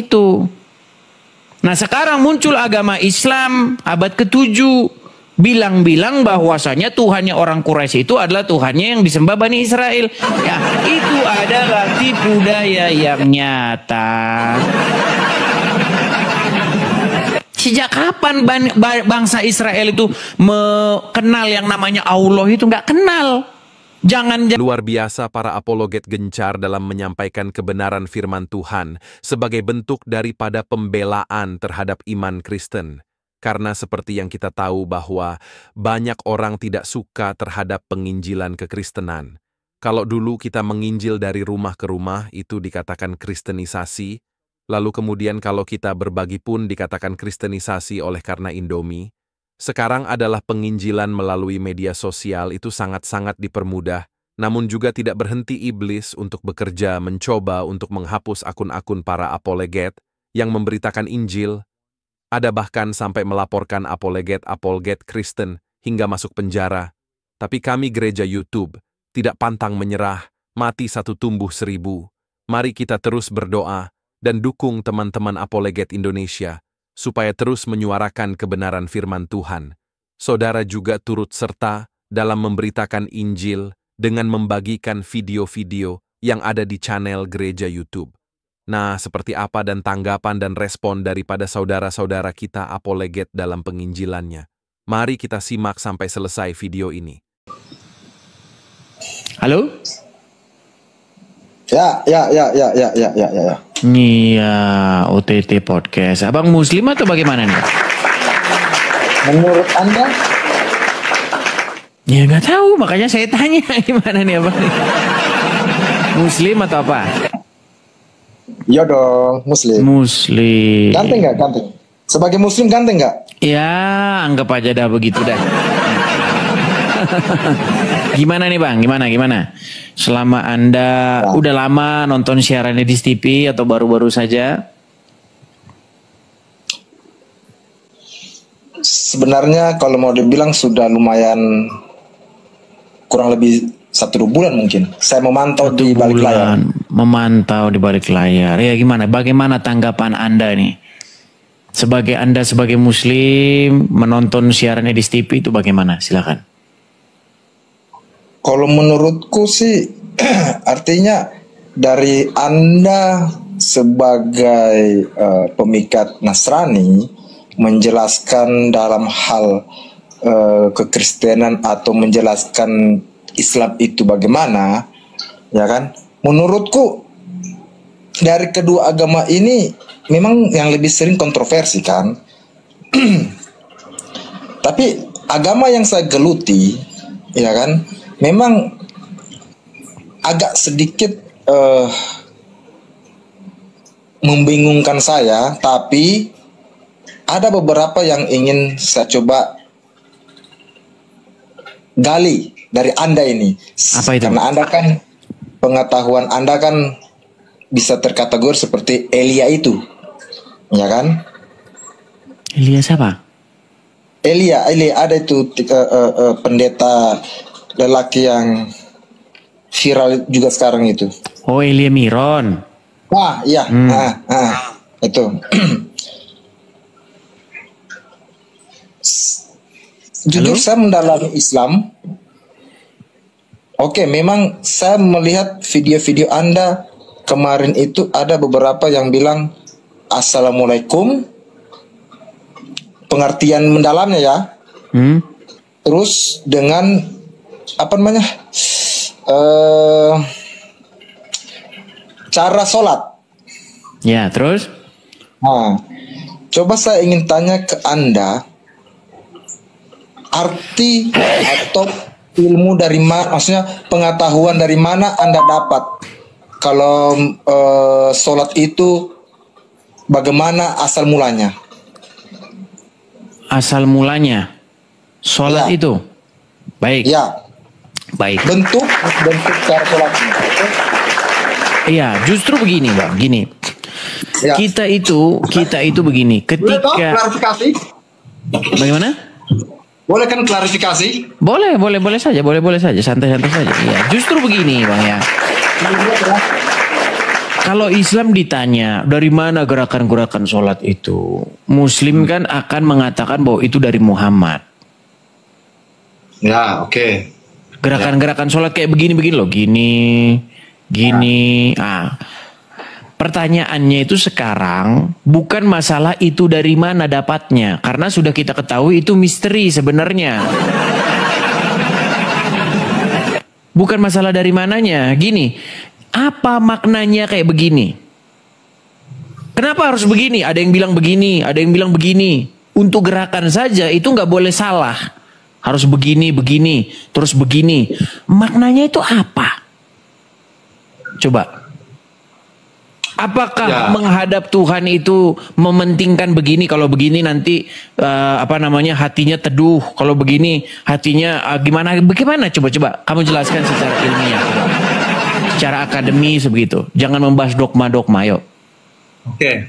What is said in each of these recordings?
itu. Nah sekarang muncul agama Islam abad ke-7. Bilang-bilang bahwasanya Tuhannya orang Quraisy itu adalah Tuhannya yang disembah Bani Israel. Ya, itu adalah tipu daya yang nyata. Sejak kapan bangsa Israel itu mengenal yang namanya Allah itu? Nggak kenal. Luar biasa para apologet gencar dalam menyampaikan kebenaran firman Tuhan sebagai bentuk daripada pembelaan terhadap iman Kristen. Karena seperti yang kita tahu bahwa banyak orang tidak suka terhadap penginjilan kekristenan. Kalau dulu kita menginjil dari rumah ke rumah itu dikatakan kristenisasi, lalu kemudian kalau kita berbagi pun dikatakan kristenisasi oleh karena Indomie. Sekarang adalah penginjilan melalui media sosial itu sangat-sangat dipermudah, namun juga tidak berhenti iblis untuk bekerja mencoba untuk menghapus akun-akun para apologet yang memberitakan Injil. Ada bahkan sampai melaporkan apologet Kristen hingga masuk penjara. Tapi kami gereja YouTube tidak pantang menyerah, mati satu tumbuh 1000. Mari kita terus berdoa dan dukung teman-teman apologet Indonesia supaya terus menyuarakan kebenaran firman Tuhan. Saudara juga turut serta dalam memberitakan Injil dengan membagikan video-video yang ada di channel gereja YouTube. Nah, seperti apa dan tanggapan dan respon daripada saudara-saudara kita apologet dalam penginjilannya? Mari kita simak sampai selesai video ini. Halo? Ya. Iya, OTT Podcast. Abang Muslim atau bagaimana nih? Menurut Anda? Ya nggak tahu, makanya saya tanya gimana nih Abang? Muslim atau apa? Iya dong, Muslim. Muslim. Ganteng nggak? Ganteng. Sebagai Muslim ganteng nggak? Ya, anggap aja dah begitu dah. Gimana nih Bang? Gimana? Selama Anda udah lama nonton siaran Edis TV atau baru-baru saja? Sebenarnya kalau mau dibilang sudah lumayan, kurang lebih 1 bulan mungkin. Saya memantau di balik layar. Memantau di balik layar. Ya gimana? Bagaimana tanggapan Anda nih? Anda sebagai Muslim menonton siaran Edis TV itu bagaimana? Silakan. Kalau menurutku sih artinya dari Anda sebagai pemikat Nasrani menjelaskan dalam hal kekristenan atau menjelaskan Islam itu bagaimana, ya kan? Menurutku dari kedua agama ini memang yang lebih sering kontroversi kan. Tapi agama yang saya geluti, ya kan, memang agak sedikit membingungkan saya, tapi ada beberapa yang ingin saya coba gali dari Anda ini. Apa itu? Karena Anda kan, pengetahuan Anda kan bisa terkategori seperti Elia itu, ya kan? Elia siapa? Elia ada itu pendeta lelaki yang viral juga sekarang itu. Oh, Elia Miron. Wah, iya. Itu. Jujur saya mendalami Islam. Oke, memang saya melihat video-video Anda kemarin itu ada beberapa yang bilang Assalamualaikum. Pengertian mendalamnya ya. Terus dengan apa namanya? Cara sholat. Ya, terus? Nah, coba saya ingin tanya ke Anda, arti atau ilmu dari mana, maksudnya pengetahuan dari mana Anda dapat kalau sholat itu bagaimana asal mulanya? Asal mulanya sholat itu, baik. Ya. Baik. Bentuk cara sholatnya. Iya, justru begini Bang, gini. Ya. Kita itu begini. Ketika klarifikasi. Bagaimana? Boleh kan klarifikasi? Boleh saja, santai saja. Ya, justru begini Bang ya. Kalau Islam ditanya dari mana gerakan-gerakan sholat itu, Muslim kan akan mengatakan bahwa itu dari Muhammad. Ya, oke. Gerakan-gerakan sholat kayak begini-begini loh, gini. Pertanyaannya itu sekarang bukan masalah itu dari mana dapatnya, karena sudah kita ketahui itu misteri sebenarnya. Bukan masalah dari mananya. Gini, apa maknanya kayak begini? Kenapa harus begini? Ada yang bilang begini, ada yang bilang begini. Untuk gerakan saja itu nggak boleh salah. Harus begini, terus begini. Maknanya itu apa? Coba. Apakah menghadap Tuhan itu mementingkan begini, kalau begini nanti hatinya teduh, kalau begini hatinya bagaimana? Coba kamu jelaskan secara ilmiah, secara akademis begitu. Jangan membahas dogma-dogma, yuk. Oke.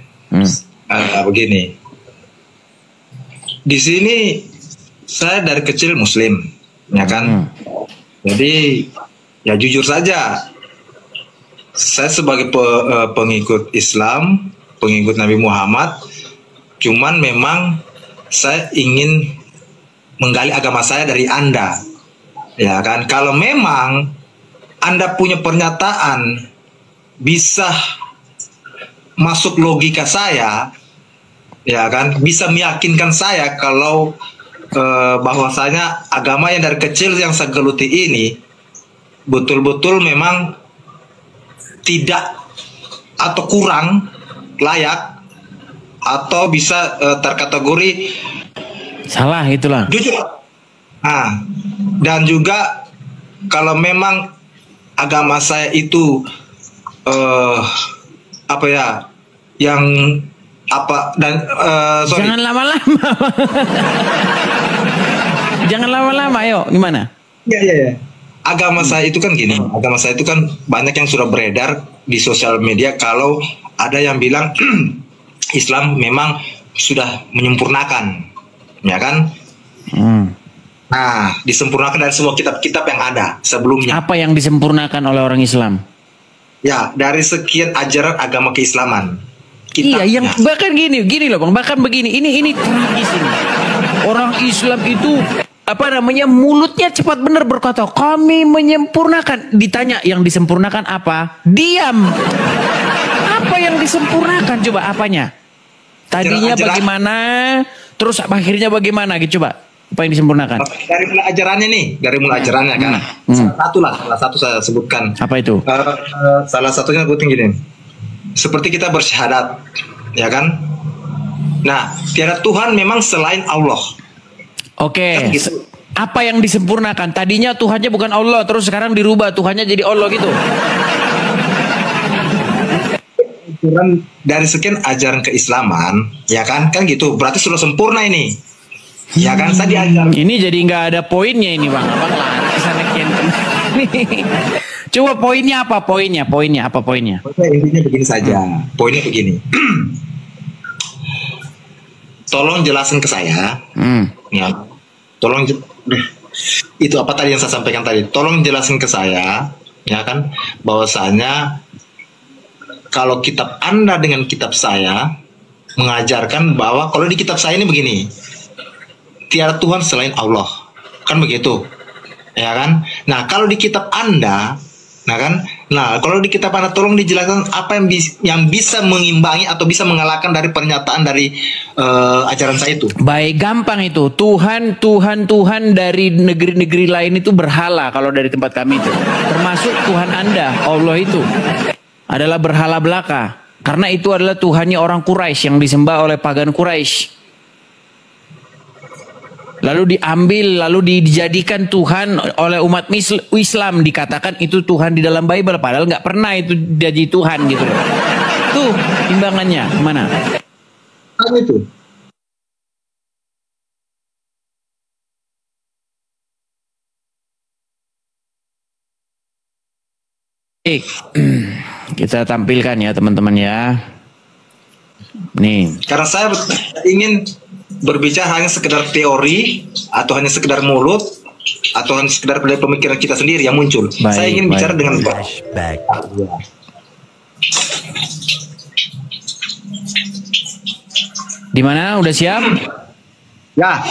Begini. Di sini saya dari kecil Muslim, ya kan? Jadi ya jujur saja, saya sebagai pengikut Islam, pengikut Nabi Muhammad, cuman memang saya ingin menggali agama saya dari Anda, ya kan? Kalau memang Anda punya pernyataan bisa masuk logika saya, ya kan? Bisa meyakinkan saya kalau bahwasanya agama yang dari kecil yang saya geluti ini betul-betul memang tidak atau kurang layak atau bisa terkategori salah, itulah. Jujur. Dan juga kalau memang agama saya itu Jangan lama-lama. Jangan lama-lama, ayo, gimana? Iya. Agama saya itu kan gini, agama saya itu kan banyak yang sudah beredar di sosial media kalau ada yang bilang Islam memang sudah menyempurnakan, ya kan? Nah, disempurnakan dari semua kitab-kitab yang ada sebelumnya. Apa yang disempurnakan oleh orang Islam? Ya, dari sekian ajaran agama keislaman. Iya, yang bahkan gini loh Bang, bahkan begini, ini tragis ini. Orang Islam itu mulutnya cepat benar berkata kami menyempurnakan. Ditanya yang disempurnakan apa? Diam. Apa yang disempurnakan? Coba apanya? Tadinya bagaimana? Terus akhirnya bagaimana? Gitu coba. Apa yang disempurnakan? Dari mulai ajarannya nih, kan. Salah satu saya sebutkan. Apa itu? Salah satunya gue gini. Seperti kita bersyahadat, ya kan? Nah, tiada Tuhan memang selain Allah. Oke. Kan gitu. Apa yang disempurnakan? Tadinya Tuhannya bukan Allah, terus sekarang dirubah Tuhannya jadi Allah gitu. Dari sekian ajaran keislaman, ya kan gitu. Berarti sudah sempurna ini, ya kan? Saya diajar. Ini jadi nggak ada poinnya ini Bang. Abang lari kesana Coba poinnya apa? Poinnya apa poinnya? Intinya begini saja. Poinnya begini. Tolong jelasin ke saya. Ya. Tolong itu apa tadi yang saya sampaikan tadi? Tolong jelasin ke saya, ya kan, bahwasanya kalau kitab Anda dengan kitab saya mengajarkan bahwa kalau di kitab saya ini begini, tiada Tuhan selain Allah, kan begitu, ya kan? Nah kalau di kitab Anda, kalau di kitab Anda tolong dijelaskan apa yang bisa mengimbangi atau bisa mengalahkan dari pernyataan dari ajaran saya itu. Baik, gampang itu. Tuhan dari negeri-negeri lain itu berhala kalau dari tempat kami itu. Termasuk Tuhan Anda, Allah itu adalah berhala belaka. Karena itu adalah Tuhannya orang Quraisy yang disembah oleh pagan Quraisy. Lalu diambil, lalu dijadikan Tuhan oleh umat Islam, dikatakan itu Tuhan di dalam Bible, padahal nggak pernah itu jadi Tuhan gitu loh. Tuh timbangannya mana? Itu. Kita tampilkan ya teman-teman ya. Nih. Karena saya ingin berbicara hanya sekedar teori atau hanya sekedar mulut atau hanya sekedar dari pemikiran kita sendiri yang muncul. Saya ingin bicara dengan Di mana? Udah siap? Ya.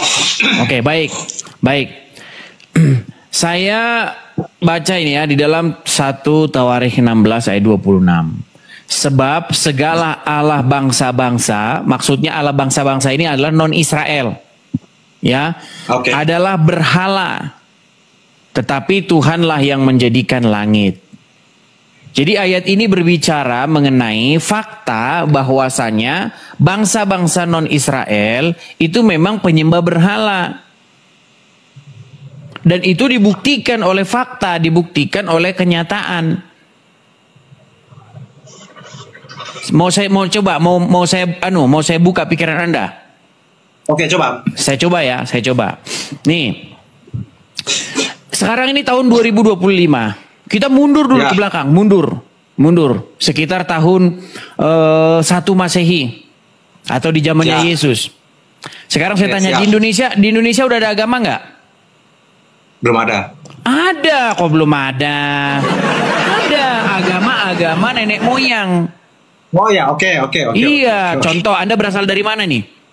Oke, baik. Baik. Saya baca ini ya di dalam 1 Tawarikh 16 ayat 26. Sebab segala Allah bangsa-bangsa, maksudnya Allah bangsa-bangsa ini adalah non-Israel. Ya. Oke. Adalah berhala. Tetapi Tuhanlah yang menjadikan langit. Jadi ayat ini berbicara mengenai fakta bahwasanya bangsa-bangsa non-Israel itu memang penyembah berhala. Dan itu dibuktikan oleh fakta, dibuktikan oleh kenyataan. Mau saya buka pikiran Anda. Oke, coba. Saya coba. Nih. Sekarang ini tahun 2025. Kita mundur dulu ke belakang, mundur. Sekitar tahun 1 Masehi atau di zamannya Yesus. Sekarang saya tanya di Indonesia udah ada agama nggak? Belum ada. Ada, kok belum ada? Ada agama nenek moyang. Oh ya, oke. Iya, contoh Anda berasal dari mana nih?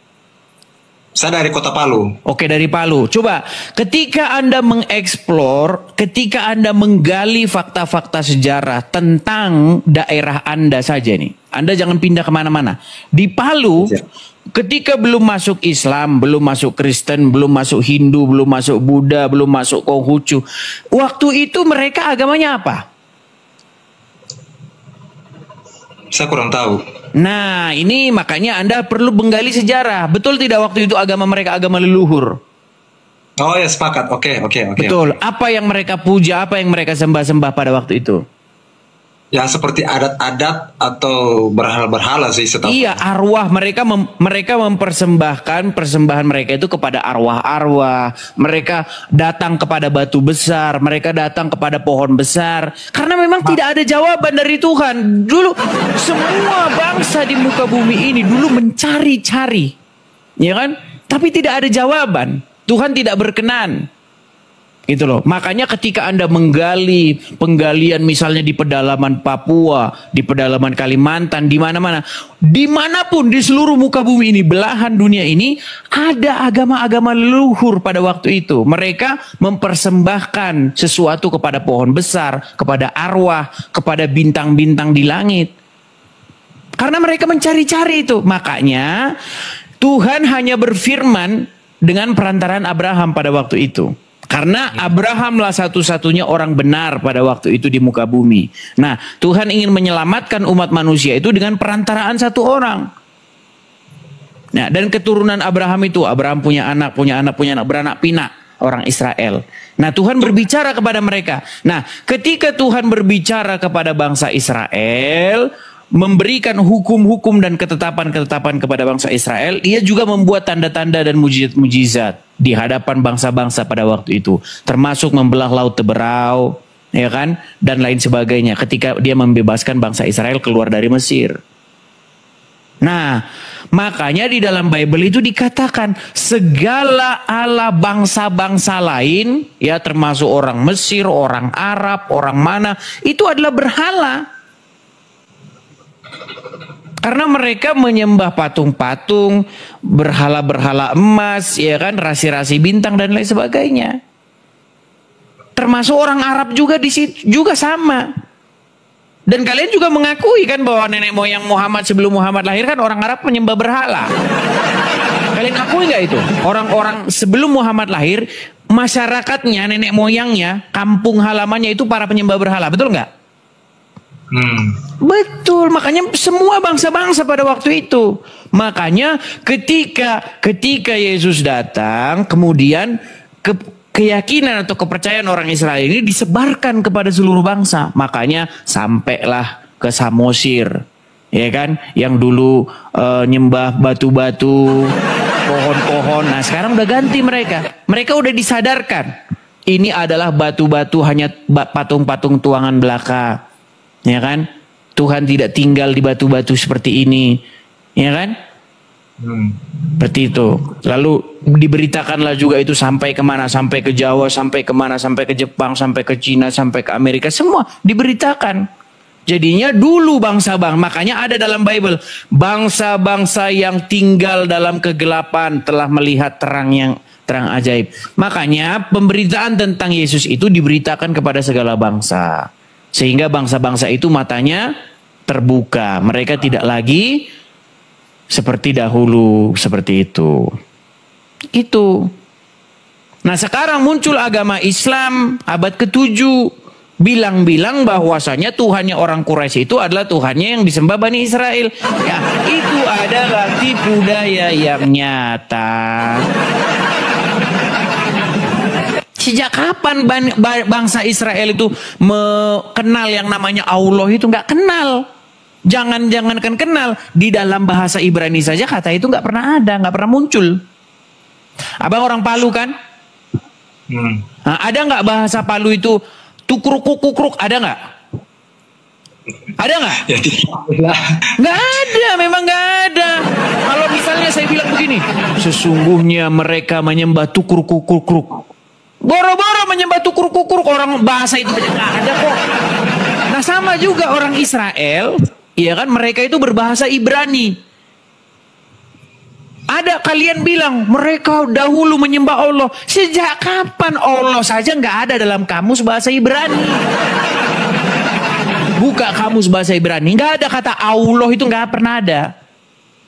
Saya dari Kota Palu. Oke, dari Palu. Coba, ketika Anda mengeksplor, ketika Anda menggali fakta-fakta sejarah tentang daerah Anda saja nih. Anda jangan pindah kemana-mana. Di Palu, ketika belum masuk Islam, belum masuk Kristen, belum masuk Hindu, belum masuk Buddha, belum masuk Konghucu. Waktu itu mereka agamanya apa? Saya kurang tahu. Nah, ini makanya Anda perlu menggali sejarah. Betul tidak waktu itu agama mereka agama leluhur? Oh ya, sepakat. Oke. Betul. Apa yang mereka puja, apa yang mereka sembah-sembah pada waktu itu? Ya seperti adat-adat atau berhala-berhala sih setahu. Iya, arwah mereka mempersembahkan persembahan mereka itu kepada arwah-arwah. Mereka datang kepada batu besar, mereka datang kepada pohon besar. Karena memang tidak ada jawaban dari Tuhan. Dulu semua bangsa di muka bumi ini dulu mencari-cari, ya kan? Tapi tidak ada jawaban. Tuhan tidak berkenan. Gitu loh. Makanya ketika Anda menggali penggalian misalnya di pedalaman Papua, di pedalaman Kalimantan, di mana-mana, dimanapun di seluruh muka bumi ini, belahan dunia ini, ada agama-agama leluhur pada waktu itu. Mereka mempersembahkan sesuatu kepada pohon besar, kepada arwah, kepada bintang-bintang di langit. Karena mereka mencari-cari itu. Makanya Tuhan hanya berfirman dengan perantaraan Abraham pada waktu itu. Karena Abrahamlah satu-satunya orang benar pada waktu itu di muka bumi. Nah, Tuhan ingin menyelamatkan umat manusia itu dengan perantaraan satu orang. Nah, dan keturunan Abraham itu, Abraham punya anak, beranak pinak, orang Israel. Nah, Tuhan berbicara kepada mereka. Nah, ketika Tuhan berbicara kepada bangsa Israel, memberikan hukum-hukum dan ketetapan-ketetapan kepada bangsa Israel, ia juga membuat tanda-tanda dan mujizat di hadapan bangsa-bangsa pada waktu itu, termasuk membelah laut Teberau, ya kan, dan lain sebagainya ketika dia membebaskan bangsa Israel keluar dari Mesir. Nah, makanya di dalam Bible itu dikatakan segala Allah bangsa-bangsa lain, ya termasuk orang Mesir, orang Arab, orang mana, itu adalah berhala. Karena mereka menyembah patung-patung, berhala-berhala emas, ya kan, rasi-rasi bintang dan lain sebagainya. Termasuk orang Arab juga di situ juga sama. Dan kalian juga mengakui kan bahwa nenek moyang Muhammad sebelum Muhammad lahir kan orang Arab menyembah berhala. Kalian akui nggak itu? Orang-orang sebelum Muhammad lahir, masyarakatnya, nenek moyangnya, kampung halamannya itu para penyembah berhala, betul nggak? Betul, makanya semua bangsa-bangsa pada waktu itu. Makanya ketika Yesus datang, kemudian keyakinan atau kepercayaan orang Israel ini disebarkan kepada seluruh bangsa. Makanya sampailah ke Samosir, ya kan, yang dulu nyembah batu-batu, pohon-pohon. Nah, sekarang udah ganti mereka. Mereka udah disadarkan. Ini adalah batu-batu hanya patung-patung tuangan belaka. Ya kan? Tuhan tidak tinggal di batu-batu seperti ini. Ya kan? Seperti itu. Lalu diberitakanlah juga itu sampai kemana? Sampai ke Jawa, sampai kemana? Sampai ke Jepang, sampai ke Cina, sampai ke Amerika. Semua diberitakan. Jadinya dulu makanya ada dalam Bible, bangsa-bangsa yang tinggal dalam kegelapan telah melihat terang ajaib. Makanya pemberitaan tentang Yesus itu diberitakan kepada segala bangsa. Sehingga bangsa-bangsa itu matanya terbuka. Mereka tidak lagi seperti dahulu, seperti itu. Itu. Nah, sekarang muncul agama Islam abad ke-7. Bilang-bilang bahwasanya Tuhannya orang Quraisy itu adalah Tuhannya yang disembah Bani Israel. Ya, itu adalah tipu daya yang nyata. Sejak kapan bangsa Israel itu kenal yang namanya Allah itu? Nggak kenal. Jangankan kenal, di dalam bahasa Ibrani saja kata itu nggak pernah ada, nggak pernah muncul. Abang orang Palu kan? Nah, ada nggak bahasa Palu itu tukruk-kukruk? Ada nggak? Ada nggak? Ya, nggak ada, memang nggak ada. Kalau misalnya saya bilang begini, sesungguhnya mereka menyembah tukruk-kukruk. Boro-boro menyembah tukruk-kukruk, orang bahasa itu aja nggak ada kok. Nah, sama juga orang Israel, iya kan, mereka itu berbahasa Ibrani. Ada kalian bilang mereka dahulu menyembah Allah. Sejak kapan Allah saja nggak ada dalam kamus bahasa Ibrani? Buka kamus bahasa Ibrani, nggak ada kata Allah, itu nggak pernah ada.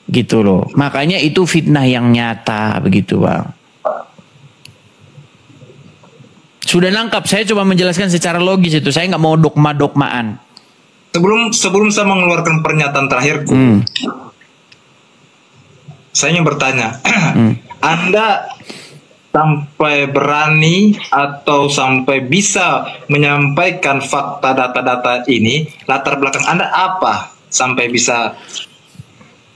Gitu loh. Makanya itu fitnah yang nyata, begitu bang. Sudah nangkap, saya coba menjelaskan secara logis itu. Saya nggak mau dogma-dogmaan. Sebelum saya mengeluarkan pernyataan terakhirku, saya ingin bertanya, Anda sampai berani atau sampai bisa menyampaikan fakta data-data ini, latar belakang Anda apa sampai bisa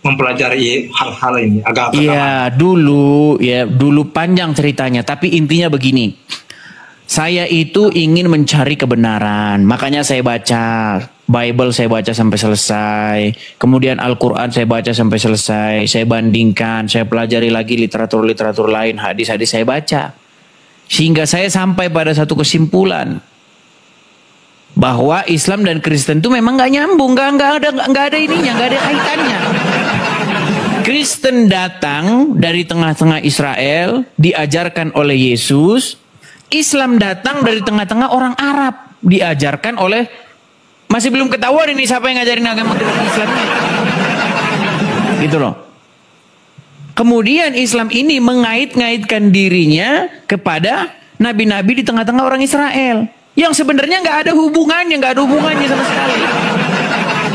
mempelajari hal-hal ini? Agak Iya, dulu panjang ceritanya, tapi intinya begini. Saya itu ingin mencari kebenaran, makanya saya baca Bible, saya baca sampai selesai. Kemudian Al-Quran saya baca sampai selesai. Saya bandingkan, saya pelajari lagi literatur-literatur lain, hadis-hadis saya baca. Sehingga saya sampai pada satu kesimpulan. Bahwa Islam dan Kristen itu memang gak nyambung, gak ada ininya, gak ada kaitannya. Kristen datang dari tengah-tengah Israel, diajarkan oleh Yesus. Islam datang dari tengah-tengah orang Arab, diajarkan oleh, masih belum ketahuan ini siapa yang ngajarin agama Islam ini. Gitu loh. Kemudian Islam ini mengait-ngaitkan dirinya kepada nabi-nabi di tengah-tengah orang Israel, yang sebenarnya nggak ada hubungannya sama sekali.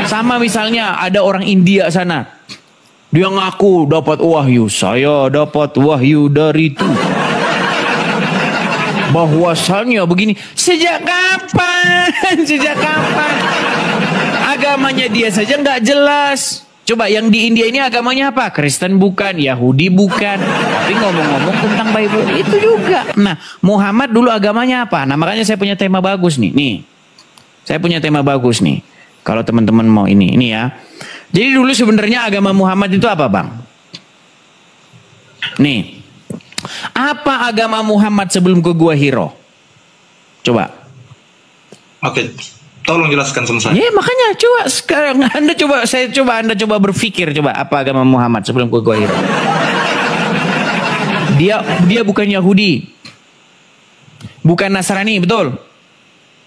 Sama misalnya ada orang India sana, dia ngaku dapat wahyu, saya dapat wahyu dari Tuhan. Bahwasannya begini, sejak kapan? Agamanya dia saja nggak jelas. Coba yang di India ini agamanya apa? Kristen bukan, Yahudi bukan. Tapi ngomong-ngomong tentang Bible itu juga. Nah, Muhammad dulu agamanya apa? Nah, makanya saya punya tema bagus nih. Saya punya tema bagus nih. Kalau teman-teman mau ini ya. Jadi dulu sebenarnya agama Muhammad itu apa, Bang? Nih. Apa agama Muhammad sebelum ke Gua Hiro? Coba. Oke, tolong jelaskan sama saya. Ya makanya coba sekarang Anda coba berpikir coba apa agama Muhammad sebelum ke Gua Hiro. Dia bukan Yahudi, bukan Nasrani, betul?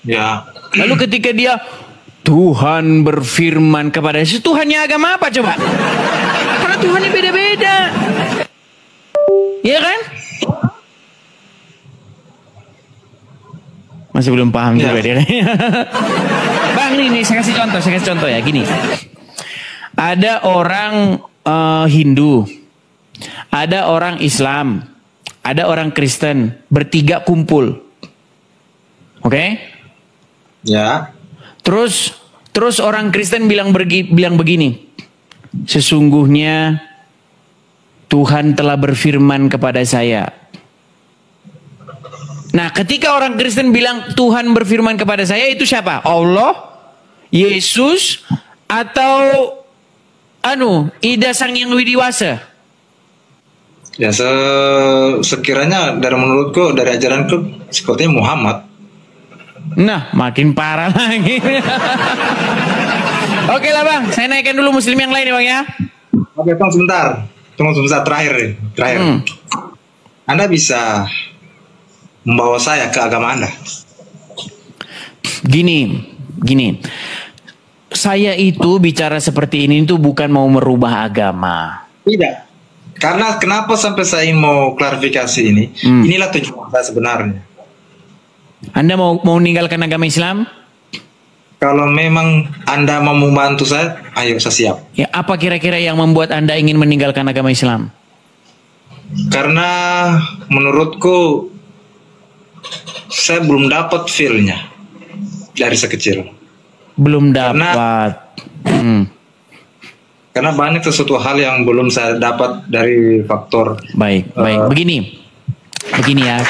Ya. Lalu ketika dia Tuhan berfirman kepada Yesus, Tuhannya agama apa coba? Karena Tuhannya beda-beda. Iya kan? Masih belum paham juga dia. Bang, nih saya kasih contoh ya, gini. Ada orang Hindu, ada orang Islam, ada orang Kristen, bertiga kumpul. Oke? Ya. Terus orang Kristen bilang begini. Sesungguhnya Tuhan telah berfirman kepada saya. Nah, ketika orang Kristen bilang Tuhan berfirman kepada saya, itu siapa? Allah, Yesus, atau Ida Sang Yang Widiwasa? Ya, sekiranya dari menurutku, dari ajaranku, sepertinya Muhammad. Nah, makin parah lagi. Oke lah bang, saya naikkan dulu muslim yang lain ya bang ya. Oke, tunggu sebentar. Tunggu sebentar, terakhir nih. Terakhir. Anda bisa membawa saya ke agama Anda. Gini. Saya itu bicara seperti ini itu bukan mau merubah agama. Tidak. Karena kenapa sampai saya ingin mau klarifikasi ini? Inilah tujuan saya sebenarnya. Anda mau meninggalkan agama Islam? Kalau memang Anda mau membantu saya, ayo saya siap. Ya, apa kira-kira yang membuat Anda ingin meninggalkan agama Islam? Karena menurutku saya belum dapat feel-nya dari sekecil. Belum dapat. Karena banyak sesuatu hal yang belum saya dapat dari faktor. Baik. Begini ya.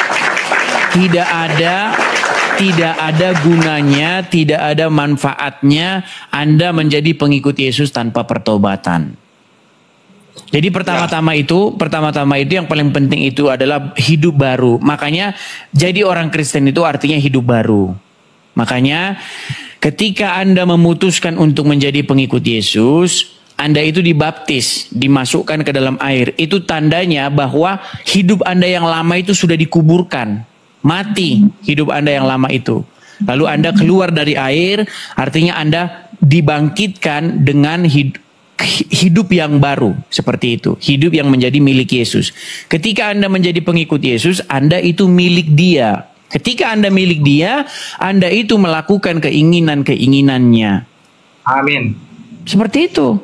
Tidak ada gunanya, tidak ada manfaatnya Anda menjadi pengikut Yesus tanpa pertobatan. Jadi pertama-tama itu yang paling penting itu adalah hidup baru. Makanya jadi orang Kristen itu artinya hidup baru. Makanya ketika Anda memutuskan untuk menjadi pengikut Yesus, Anda itu dibaptis, dimasukkan ke dalam air. Itu tandanya bahwa hidup Anda yang lama itu sudah dikuburkan. Mati hidup Anda yang lama itu. Lalu Anda keluar dari air, artinya Anda dibangkitkan dengan hidup yang baru. Seperti itu. Hidup yang menjadi milik Yesus. Ketika Anda menjadi pengikut Yesus, Anda itu milik Dia. Ketika Anda milik Dia, Anda itu melakukan keinginan-keinginannya. Amin. Seperti itu.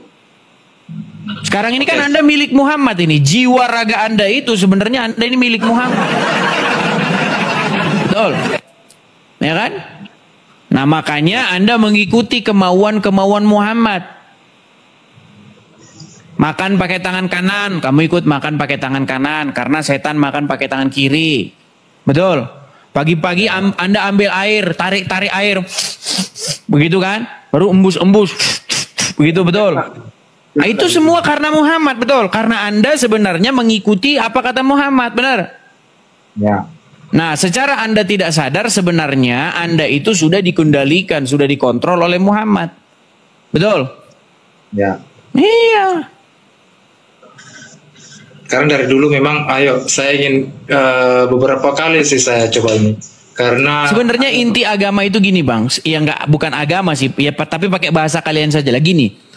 Sekarang ini kan Anda milik Muhammad ini. Jiwa raga Anda itu sebenarnya Anda ini milik Muhammad. Betul. Ya kan? Nah makanya Anda mengikuti kemauan-kemauan Muhammad. Makan pakai tangan kanan, kamu ikut makan pakai tangan kanan. Karena setan makan pakai tangan kiri. Betul. Pagi-pagi Anda ambil air, tarik-tarik air. Begitu kan? Baru embus-embus. Begitu betul. Nah, itu semua karena Muhammad, betul. Karena Anda sebenarnya mengikuti apa kata Muhammad, benar? Ya. Nah, secara Anda tidak sadar sebenarnya Anda itu sudah dikendalikan, sudah dikontrol oleh Muhammad. Betul? Ya. Iya. Karena dari dulu memang, saya ingin beberapa kali sih saya coba ini. Karena sebenarnya inti agama itu gini, Bang. Ya bukan agama sih, ya tapi pakai bahasa kalian saja lah gini.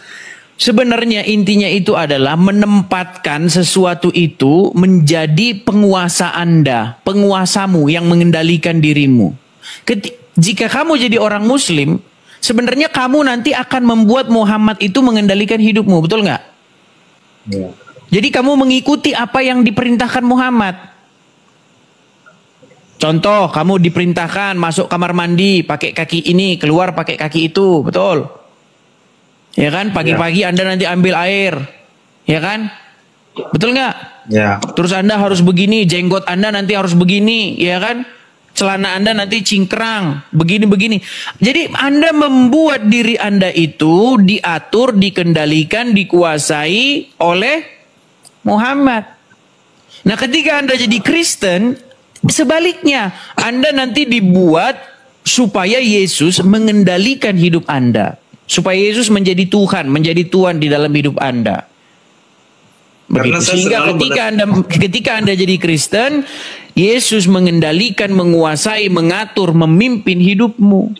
Sebenarnya intinya itu adalah menempatkan sesuatu itu menjadi penguasa Anda, penguasamu yang mengendalikan dirimu. Jika kamu jadi orang Muslim, sebenarnya kamu nanti akan membuat Muhammad itu mengendalikan hidupmu, betul nggak? Ya. Jadi kamu mengikuti apa yang diperintahkan Muhammad. Contoh, kamu diperintahkan masuk kamar mandi pakai kaki ini, keluar pakai kaki itu, betul? Ya kan, pagi-pagi Anda nanti ambil air, ya kan, betul nggak? Ya. Terus Anda harus begini, jenggot Anda nanti harus begini, ya kan? Celana Anda nanti cingkrang, begini-begini. Jadi Anda membuat diri Anda itu diatur, dikendalikan, dikuasai oleh Muhammad. Nah, ketika Anda jadi Kristen, sebaliknya, Anda nanti dibuat supaya Yesus mengendalikan hidup Anda. Supaya Yesus menjadi Tuhan, menjadi Tuhan di dalam hidup Anda. Begitu. Sehingga ketika Anda jadi Kristen, Yesus mengendalikan, menguasai, mengatur, memimpin hidupmu.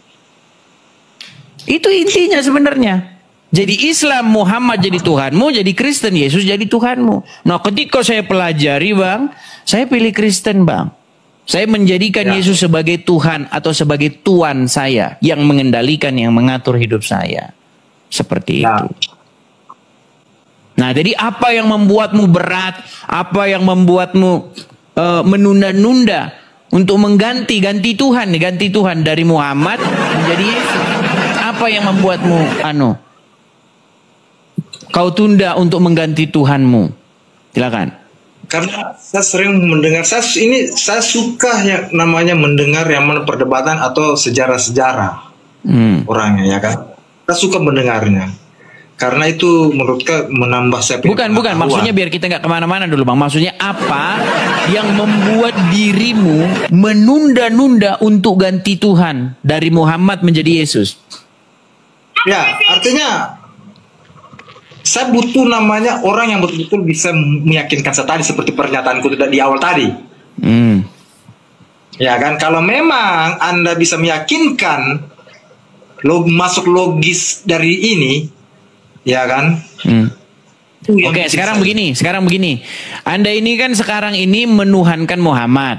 Itu intinya sebenarnya. Jadi Islam, Muhammad jadi Tuhanmu, jadi Kristen, Yesus jadi Tuhanmu. Nah, ketika saya pelajari, Bang, saya pilih Kristen, Bang. Saya menjadikan Yesus sebagai Tuhan atau sebagai Tuan saya yang mengendalikan, yang mengatur hidup saya. Seperti itu. Nah, jadi apa yang membuatmu berat, apa yang membuatmu menunda-nunda untuk ganti Tuhan dari Muhammad menjadi Yesus? Apa yang membuatmu kau tunda untuk mengganti Tuhanmu? Silakan. Karena saya sering mendengar, saya suka yang namanya mendengar yang mana perdebatan atau sejarah-sejarah orangnya, ya kan. Saya suka mendengarnya. Karena itu menurut kau menambah saya punya Bukan, pengetahuan. maksudnya biar kita nggak kemana-mana dulu Bang. Maksudnya apa yang membuat dirimu menunda-nunda untuk ganti Tuhan dari Muhammad menjadi Yesus? Ya, artinya saya butuh namanya orang yang betul-betul bisa meyakinkan saya tadi seperti pernyataanku di awal tadi. Ya kan, kalau memang Anda bisa meyakinkan masuk logis dari ini, ya kan? Itu yang Oke, bikin sekarang saya- begini. Anda ini kan sekarang ini menuhankan Muhammad.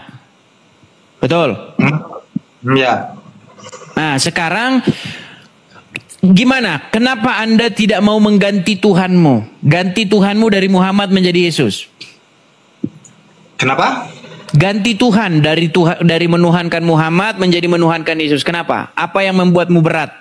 Betul? Ya. Nah, sekarang gimana? Kenapa Anda tidak mau mengganti Tuhanmu? Ganti Tuhanmu dari Muhammad menjadi Yesus. Kenapa? Ganti Tuhan dari menuhankan Muhammad menjadi menuhankan Yesus. Kenapa? Apa yang membuatmu berat?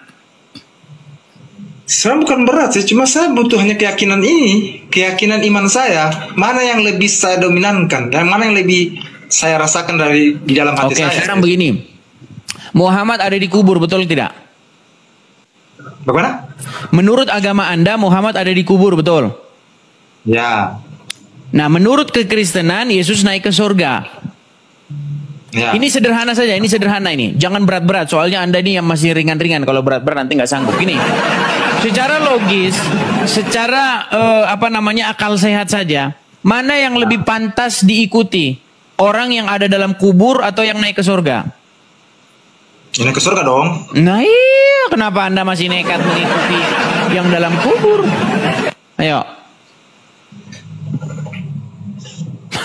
Sebenarnya bukan berat sih, cuma saya butuh hanya keyakinan ini, keyakinan iman saya, mana yang lebih saya dominankan dan mana yang lebih saya rasakan di dalam hati Oke, saya. sekarang begini. Muhammad ada di kubur, betul tidak? Bagaimana? Menurut agama Anda, Muhammad ada di kubur, betul? Ya. Nah, menurut kekristenan, Yesus naik ke surga. Ya. Ini sederhana saja, ini sederhana ini. Jangan berat-berat, soalnya Anda ini yang masih ringan-ringan. Kalau berat-berat nanti nggak sanggup. Gini, secara logis, secara akal sehat saja, mana yang lebih pantas diikuti? Orang yang ada dalam kubur atau yang naik ke surga? Ini ke surga dong. Nah iya, kenapa Anda masih nekat mengikuti yang dalam kubur? Ayo.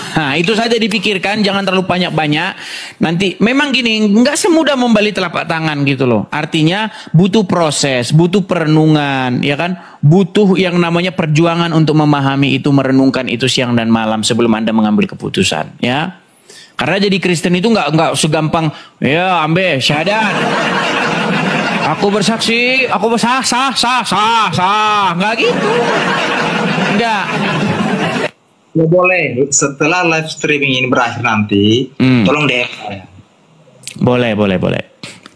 Nah, itu saja dipikirkan, jangan terlalu banyak-banyak. Nanti memang gini, nggak semudah membalik telapak tangan gitu loh. Artinya butuh proses, butuh perenungan, ya kan? Butuh yang namanya perjuangan untuk memahami itu, merenungkan itu siang dan malam sebelum Anda mengambil keputusan, ya. Karena jadi Kristen itu nggak segampang, ya ambil syahadat. Aku bersaksi, aku sah, nggak gitu, nggak. Ya boleh, setelah live streaming ini berakhir nanti, tolong DM saya. Boleh.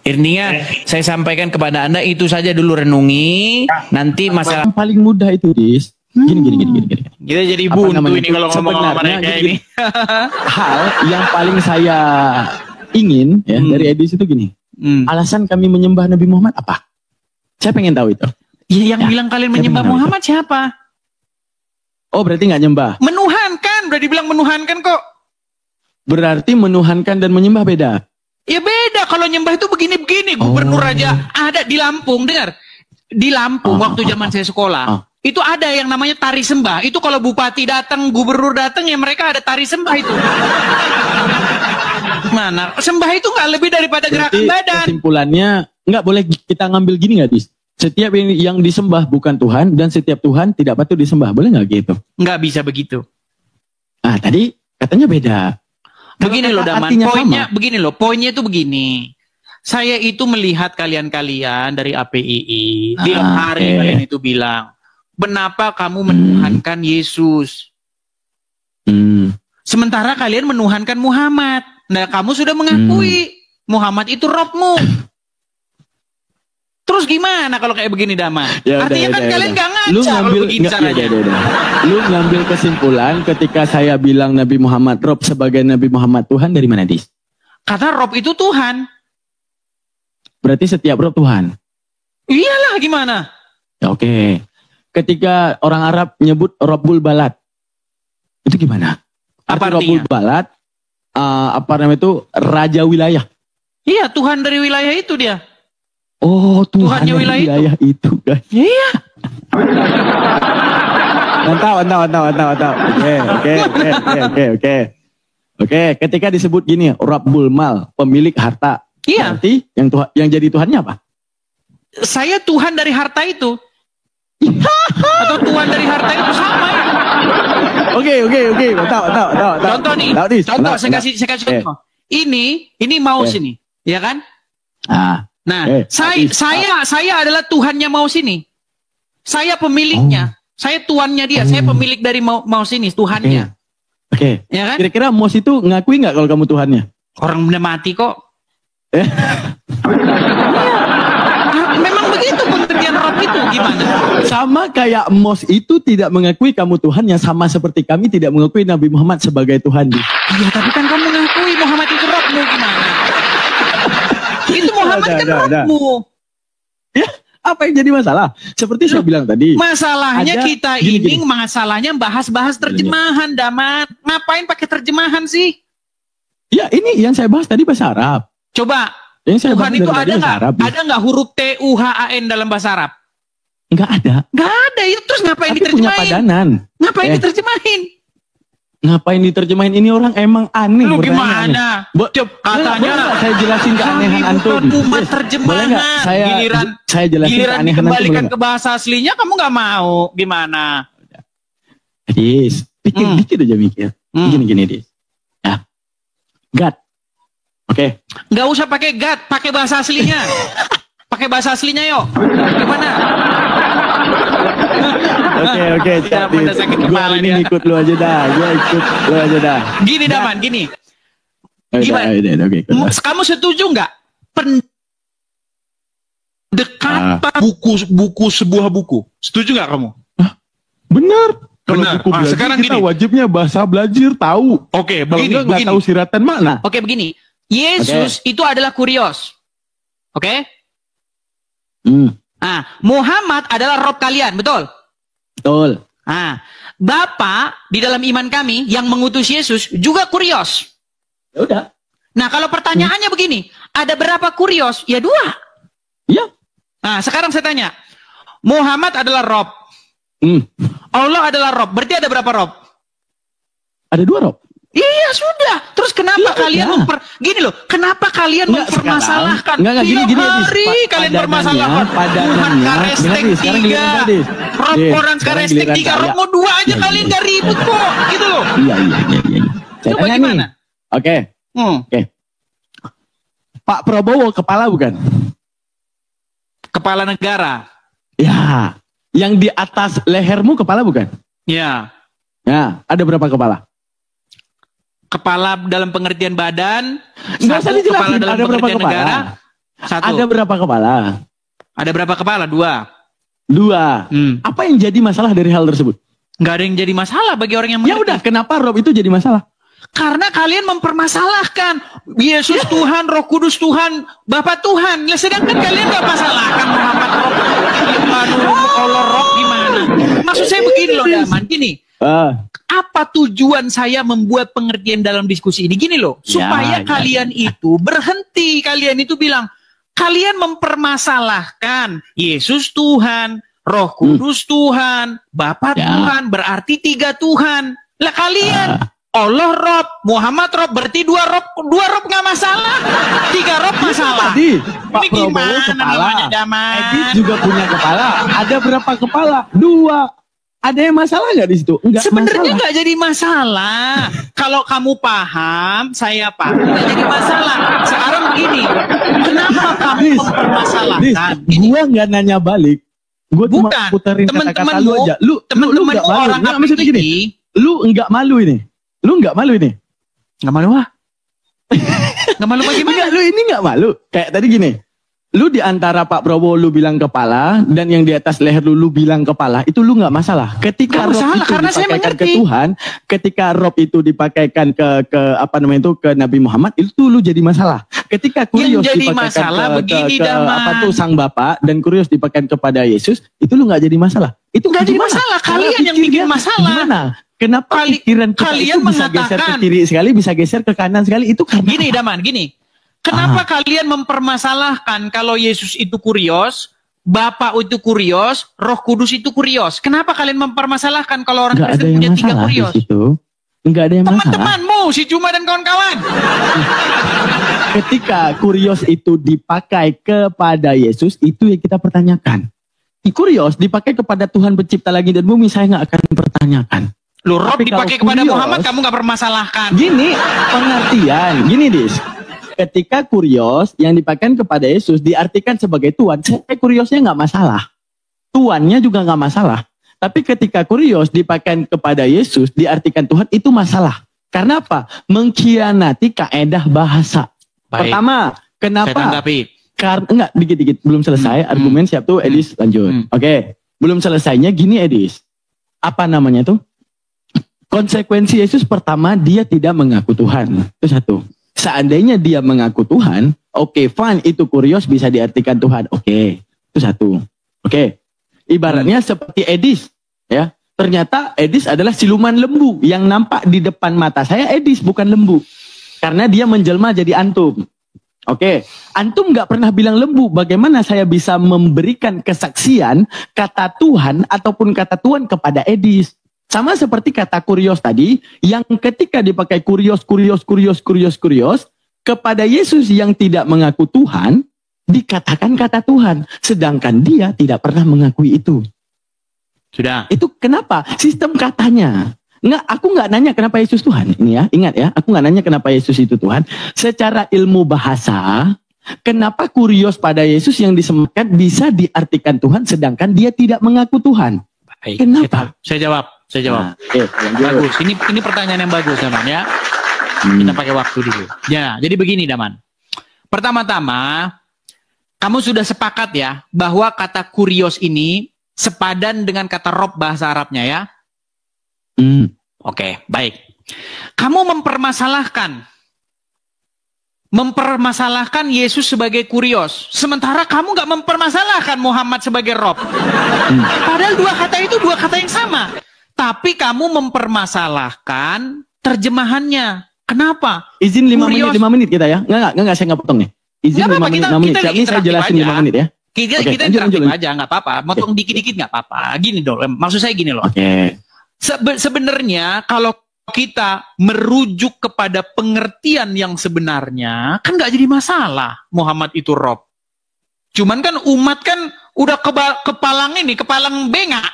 Intinya saya sampaikan kepada Anda itu saja dulu renungi, nanti masalah Yang paling mudah itu, Dis. Gini. kita jadi Apa buntu namanya ini itu? kalau ngomong sama Sebenarnya mereka gini. ini. Hal yang paling saya ingin ya dari Edis itu gini. Alasan kami menyembah Nabi Muhammad apa? Saya pengen tahu itu. Ya, yang bilang kalian menyembah benar. Muhammad siapa? Oh, berarti nggak nyembah. Menuhankan, udah dibilang menuhankan kok. Berarti menuhankan dan menyembah beda. Ya beda, kalau nyembah itu begini-begini. Gubernur aja ada di Lampung, dengar. Di Lampung waktu zaman saya sekolah, itu ada yang namanya tari sembah. Itu kalau bupati datang, gubernur datang, ya mereka ada tari sembah itu. Mana? Sembah itu nggak lebih daripada gerakan Berarti badan. kesimpulannya nggak boleh kita ngambil gini nggak, Dis? Setiap yang disembah bukan Tuhan dan setiap Tuhan tidak patut disembah. Boleh nggak gitu? Nggak bisa begitu. Ah, tadi katanya beda. Begini loh Daman, Artinya poinnya sama. begini loh, poinnya itu begini. Saya itu melihat kalian-kalian dari APII, tiap hari oke. kalian itu bilang, kenapa kamu menuhankan Yesus? Sementara kalian menuhankan Muhammad. Nah, kamu sudah mengakui Muhammad itu Robmu. Terus gimana kalau kayak begini Daman? Ya Artinya udah, kan udah, kalian udah. gak ngaca Lu kalau ngambil begini nggak, caranya. udah. Lu ngambil kesimpulan ketika saya bilang Nabi Muhammad Rob sebagai Nabi Muhammad Tuhan dari mana, Dis? Karena Rob itu Tuhan. Berarti setiap Rob Tuhan. Iyalah gimana? Ya, oke. Ketika orang Arab nyebut Rabbul Balad, itu gimana? Apa Arti Rabbul artinya? Balad, apa namanya itu, raja wilayah. Iya, Tuhan dari wilayah itu dia. Oh, Tuhan Tuhannya dari wilayah wilayah itu, guys. Iya. Mantap. Oke, ketika disebut gini, Rabbul Mal, pemilik harta. Iya. Berarti yang jadi Tuhannya apa? Saya Tuhan dari harta itu. Atau Tuhan dari harta itu sama ya. Oke. Tahu. Contoh nih. Tahu, Dis. Contoh, saya Tahu. kasih contoh. Ini mouse ini, ya kan? Ah, Nah, Dis. saya adalah Tuhannya mouse ini. Saya pemiliknya. Saya tuannya dia. Saya pemilik dari mouse ini, Tuhannya. Oke. Ya kan? Kira-kira Mos itu ngakui nggak kalau kamu Tuhannya? Orang udah mati kok. Memang begitu pengertian rob itu gimana? Sama kayak Mos itu tidak mengakui kamu Tuhan, yang sama seperti kami tidak mengakui Nabi Muhammad sebagai Tuhan. Iya, tapi kan kamu mengakui Muhammad itu robmu gimana? Itu Muhammad kan robmu. Ya, apa yang jadi masalah? Seperti saya bilang tadi. Masalahnya ada, kita gini. masalahnya bahas-bahas terjemahan, Damat. Ngapain pakai terjemahan sih? Ya, ini yang saya bahas tadi bahasa Arab. Coba, Yang saya Tuhan bahas itu dari ada bahasa nggak? Arab. Ada nggak huruf TUHAN dalam bahasa Arab? Nggak ada. Nggak ada. Itu terus ngapain Tapi punya diterjemahin? padanan. Ngapain diterjemahin? Ngapain diterjemahin? Ini orang emang aneh. Lu bertanya gimana? Katanya Boleh nggak saya jelasin keanehan antum. umat terjemahan. Boleh nggak saya jelasin Giliran keanehan antum? dikembalikan ke bahasa aslinya kamu nggak mau. Gimana? Dis, pikir dikit aja mikir. Gini Dis. Ya. God. Oke. Nggak usah pakai God, pakai bahasa aslinya. Pakai bahasa aslinya yuk. Gimana? Oke. Tidak pernah sakit kepala ini dia. ikut lu aja dah. Gue ikut lu aja dah. Gini Daman, gini. Gimana? Oke. Kamu setuju nggak? Pendekatan buku sebuah buku. Setuju nggak kamu? Bener. Kalau Benar. buku belajar Sekarang kita gini. wajibnya bahasa belajar tahu. Oke, Kalau begini, nggak tahu siratan makna. Oke, begini. Yesus itu adalah kurios. Oke? Nah, Muhammad adalah rob kalian, betul? Betul. Nah, Bapa di dalam iman kami yang mengutus Yesus juga kurios. Ya udah. Nah, kalau pertanyaannya begini, ada berapa kurios? Ya 2. Iya. Nah, sekarang saya tanya. Muhammad adalah rob. Allah adalah rob. Berarti ada berapa rob? Ada 2 rob. Iya, sudah. Terus kenapa Ya, kalian gini loh, kenapa kalian mempermasalahkan? Enggak, gini, hari kalian bermasalahkan. Tuhan Karestek 3. Rob orang Karestek 3. Rob mau 2 aja kalian gak ribut kok. Gitu loh. Iya. Saya Coba tanya gimana? nih. Oke. Pak Prabowo kepala bukan? Kepala negara. Ya. Yang di atas lehermu kepala bukan? Ya. Ya. Ada berapa kepala? Kepala dalam pengertian badan. Nggak usah dijelasin. Kepala dalam Ada berapa pengertian kepala? negara. 1. Ada berapa kepala? Ada berapa kepala? 2. 2. Apa yang jadi masalah dari hal tersebut? Nggak ada yang jadi masalah bagi orang yang Ya mengerti. udah, kenapa rob itu jadi masalah? Karena kalian mempermasalahkan Yesus Tuhan, Roh Kudus Tuhan, Bapa Tuhan. Ya, sedangkan kalian nggak masalahkan Muhammad Roh, Allah Roh gimana? Maksud saya begini loh, Daman. Gini, apa tujuan saya membuat pengertian dalam diskusi ini? Gini loh, supaya kalian itu berhenti. Kalian itu bilang, kalian mempermasalahkan Yesus Tuhan, Roh Kudus Tuhan, Bapa Tuhan, berarti 3 Tuhan. Lah kalian Allah Rob, Muhammad Rob, berarti 2 Rob nggak masalah, 3 Rob masalah. Tadi Pak Ini Prabowo gimana kepala, namanya, Daman? Edis juga punya kepala. Ada berapa kepala? 2. Ada yang masalah nggak di situ? Enggak Sebenarnya masalah. nggak jadi masalah. Kalau kamu paham, saya paham, nggak jadi masalah. Sekarang begini, kenapa kamu mempermasalahkan? Gua nggak nanya balik. Gua cuma Bukan, puterin kata-kata lu aja. Lu teman-temanmu nggak malu. orang Nggak, maksudnya gini. Lu nggak malu ini. Lu nggak malu ini. Nggak malu ah? Nggak malu bagaimana? Enggak, lu ini nggak malu. Kayak tadi gini. Lu di antara Pak Prabowo lu bilang kepala dan yang di atas leher lu bilang kepala, itu lu nggak masalah. Ketika rob itu dipakaikan ke Tuhan, ketika rob itu dipakaikan ke apa namanya itu ke Nabi Muhammad, itu lu jadi masalah. Ketika kurios dipakaikan ke apa tuh sang Bapa dan kurios dipakaikan kepada Yesus, itu lu nggak jadi masalah. Itu nggak jadi masalah. Kalian yang bikin masalah. Gimana? Kenapa pikiran kita kalian itu bisa geser ke kiri sekali, bisa geser ke kanan sekali? Itu karena gini, Daman, gini. Kenapa kalian mempermasalahkan kalau Yesus itu kurios, Bapa itu kurios, Roh Kudus itu kurios? Kenapa kalian mempermasalahkan kalau orang Kristen punya 3 kurios? Enggak ada yang masalah. Teman-temanmu, si Cuma dan kawan-kawan. Ketika kurios itu dipakai kepada Yesus, itu yang kita pertanyakan. Kurios dipakai kepada Tuhan pencipta langit dan bumi, saya nggak akan pertanyakan. Lu rob dipakai kepada Muhammad, kamu nggak permasalahkan. Gini, pengertian. Gini, Dis. Ketika kurios yang dipakai kepada Yesus diartikan sebagai Tuhan, saya kuriosnya nggak masalah. Tuannya juga nggak masalah. Tapi ketika kurios dipakai kepada Yesus diartikan Tuhan, itu masalah. Karena apa? Mengkhianati kaedah bahasa. Baik. Pertama, kenapa? Enggak, dikit-dikit belum selesai argumen siap tuh Edis lanjut. Oke, belum selesainya gini Edis. Apa namanya tuh? Konsekuensi Yesus pertama dia tidak mengaku Tuhan. Itu satu. Seandainya dia mengaku Tuhan, oke, fine, itu kurios bisa diartikan Tuhan. Oke, itu satu. Oke. Ibaratnya seperti Edis, ya. Ternyata Edis adalah siluman lembu yang nampak di depan mata saya Edis bukan lembu. Karena dia menjelma jadi antum. Oke, antum nggak pernah bilang lembu. Bagaimana saya bisa memberikan kesaksian kata Tuhan ataupun kata Tuhan kepada Edis? Sama seperti kata kurios tadi, yang ketika dipakai kurios kepada Yesus yang tidak mengaku Tuhan, dikatakan kata Tuhan, sedangkan dia tidak pernah mengakui itu. Sudah. Itu kenapa? Sistem katanya. Nggak, aku nggak nanya kenapa Yesus Tuhan. Ini ya, ingat ya, aku nggak nanya kenapa Yesus itu Tuhan. Secara ilmu bahasa, kenapa kurios pada Yesus yang disematkan bisa diartikan Tuhan, sedangkan dia tidak mengaku Tuhan? Baik, kenapa? Saya jawab. Nah, bagus. Ini pertanyaan yang bagus, Daman ya. Kita pakai waktu dulu. Ya, jadi begini, Daman. Pertama-tama, kamu sudah sepakat ya bahwa kata kurios ini sepadan dengan kata rob bahasa Arabnya ya. Oke, baik. Kamu mempermasalahkan Yesus sebagai kurios, sementara kamu nggak mempermasalahkan Muhammad sebagai rob. Padahal dua kata itu dua kata yang sama. Tapi kamu mempermasalahkan terjemahannya. Kenapa? Izin 5 menit kita ya. Enggak saya nggak potong nih. Izin 5 menit. Ini saya jelasin 5 menit ya. Kita interaktif aja, nggak apa-apa. Motong dikit-dikit nggak apa-apa. Gini dong, maksud saya gini loh. Oke. Sebenarnya kalau kita merujuk kepada pengertian yang sebenarnya, kan nggak jadi masalah Muhammad itu rob. Cuman kan umat kan udah kepalang bengak.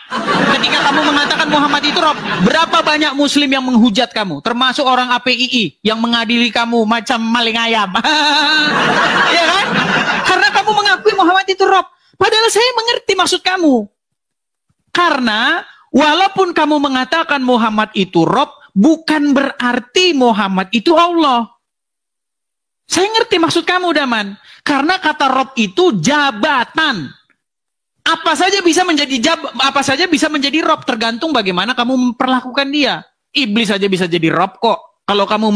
Ketika kamu mengatakan Muhammad itu rob, berapa banyak muslim yang menghujat kamu, termasuk orang APII yang mengadili kamu macam maling ayam. Ya kan? Karena kamu mengakui Muhammad itu rob. Padahal saya mengerti maksud kamu. Karena walaupun kamu mengatakan Muhammad itu rob, bukan berarti Muhammad itu Allah. Saya ngerti maksud kamu, Daman. Karena kata rob itu jabatan. Apa saja bisa menjadi rob, tergantung bagaimana kamu memperlakukan dia. Iblis saja bisa jadi rob kok. Kalau kamu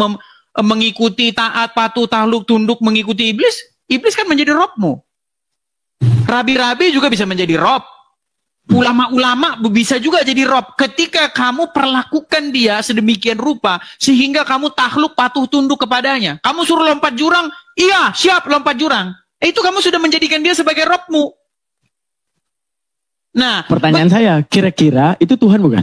mengikuti taat, patuh, takluk, tunduk mengikuti iblis kan menjadi robmu. Rabi-rabi juga bisa menjadi rob. Ulama-ulama bisa juga jadi rob. Ketika kamu perlakukan dia sedemikian rupa, sehingga kamu takluk, patuh, tunduk kepadanya. Kamu suruh lompat jurang, iya siap lompat jurang. Itu kamu sudah menjadikan dia sebagai robmu. Nah, pertanyaan saya, kira-kira itu Tuhan bukan?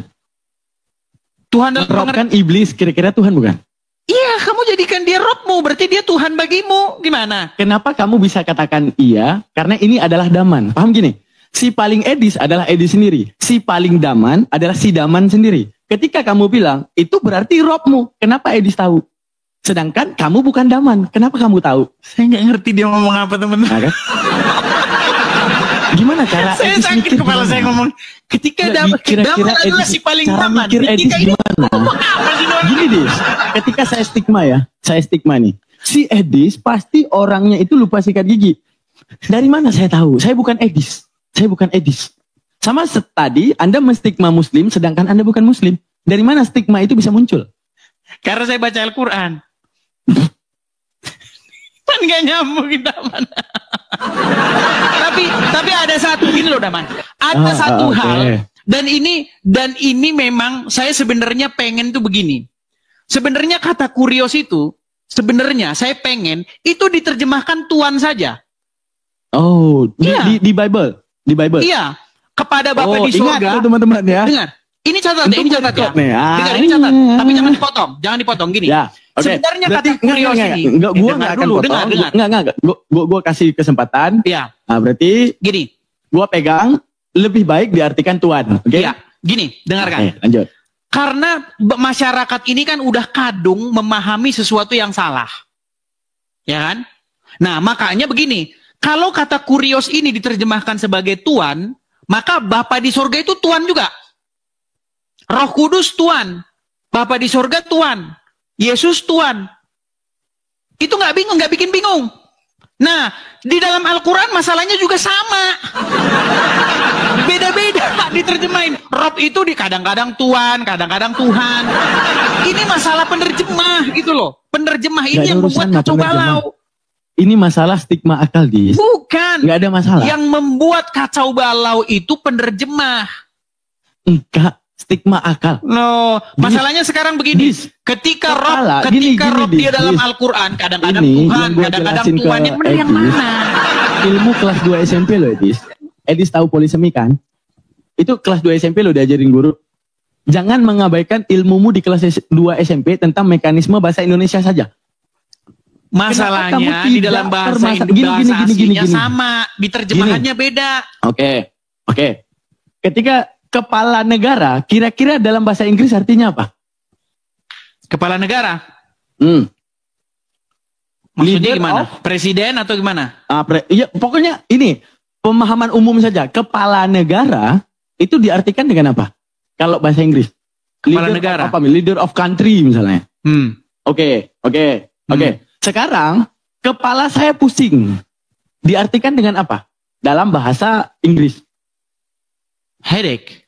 Tuhan dan merobkan iblis, kira-kira Tuhan bukan? Iya, kamu jadikan dia robmu, berarti dia Tuhan bagimu. Gimana? Kenapa kamu bisa katakan iya? Karena ini adalah Daman. Paham gini? Si paling Edis adalah Edis sendiri. Si paling Daman adalah si Daman sendiri. Ketika kamu bilang, itu berarti robmu. Kenapa Edis tahu? Sedangkan kamu bukan Daman. Kenapa kamu tahu? Saya nggak ngerti dia ngomong apa, teman-teman. Nah, kan? Gimana cara saya Edis sakit kepala saya ngomong. Ketika Daman adalah si paling Daman. Ketika ini gini Dis, ketika saya stigma nih. Si Edis pasti orangnya itu lupa sikat gigi. Dari mana saya tahu? Saya bukan Edis. Sama tadi Anda menstigma Muslim, sedangkan Anda bukan Muslim. Dari mana stigma itu bisa muncul? Karena saya baca Al-Quran. Kan gak nyambung kita mana. tapi ada satu gini loh, Daman. Ada satu hal dan ini memang saya sebenarnya pengen tuh begini. Sebenarnya kata kurios itu sebenarnya saya pengen itu diterjemahkan Tuhan saja. Oh, di Bible. Di Bible. Iya, kepada Bapa di surga. Ingat teman-teman ya. Dengar. Ini catat ya. Dengar, ini catat. Tapi jangan dipotong gini. Ya. Okay. Sebenarnya kata kurios ini. Gua enggak akan potong. Enggak. Gua kasih kesempatan. Iya. Nah, berarti gini. Gua pegang lebih baik diartikan Tuhan. Oke? Iya. Gini, dengarkan. Oke, lanjut. Karena masyarakat ini kan udah kadung memahami sesuatu yang salah. Ya kan? Nah, makanya begini. Kalau kata kurios ini diterjemahkan sebagai Tuhan, maka Bapa di surga itu Tuhan juga. Roh Kudus Tuhan. Bapa di surga Tuhan. Yesus Tuhan. Itu nggak bikin bingung. Nah, di dalam Al-Quran masalahnya juga sama. Beda-beda diterjemahin. Rob itu di kadang-kadang Tuhan, kadang-kadang Tuhan. Ini masalah penerjemah gitu loh. Penerjemah ini yang membuat kacau balau. Ini masalah stigma akal, Dis. Bukan. Nggak ada masalah. Yang membuat kacau balau itu penerjemah. Enggak, stigma akal. No, masalahnya sekarang begini. Ketika Rob dia dalam Al-Quran, kadang-kadang Tuhan, kadang-kadang Tuhan, yang benar yang mana? Ilmu kelas 2 SMP loh, Edis. Edis tahu polisemi kan? Itu kelas 2 SMP loh diajarin guru. Jangan mengabaikan ilmumu di kelas 2 SMP tentang mekanisme bahasa Indonesia saja. Masalahnya di dalam bahasa aslinya sama, diterjemahannya beda. Oke. Ketika kepala negara, kira-kira dalam bahasa Inggris artinya apa? Kepala negara? Maksudnya gimana? Presiden atau gimana? Ya, pokoknya ini, pemahaman umum saja. Kepala negara itu diartikan dengan apa? Kalau bahasa Inggris. Kepala negara? Leader of country misalnya. Oke. Sekarang, kepala saya pusing. Diartikan dengan apa? Dalam bahasa Inggris. Headache.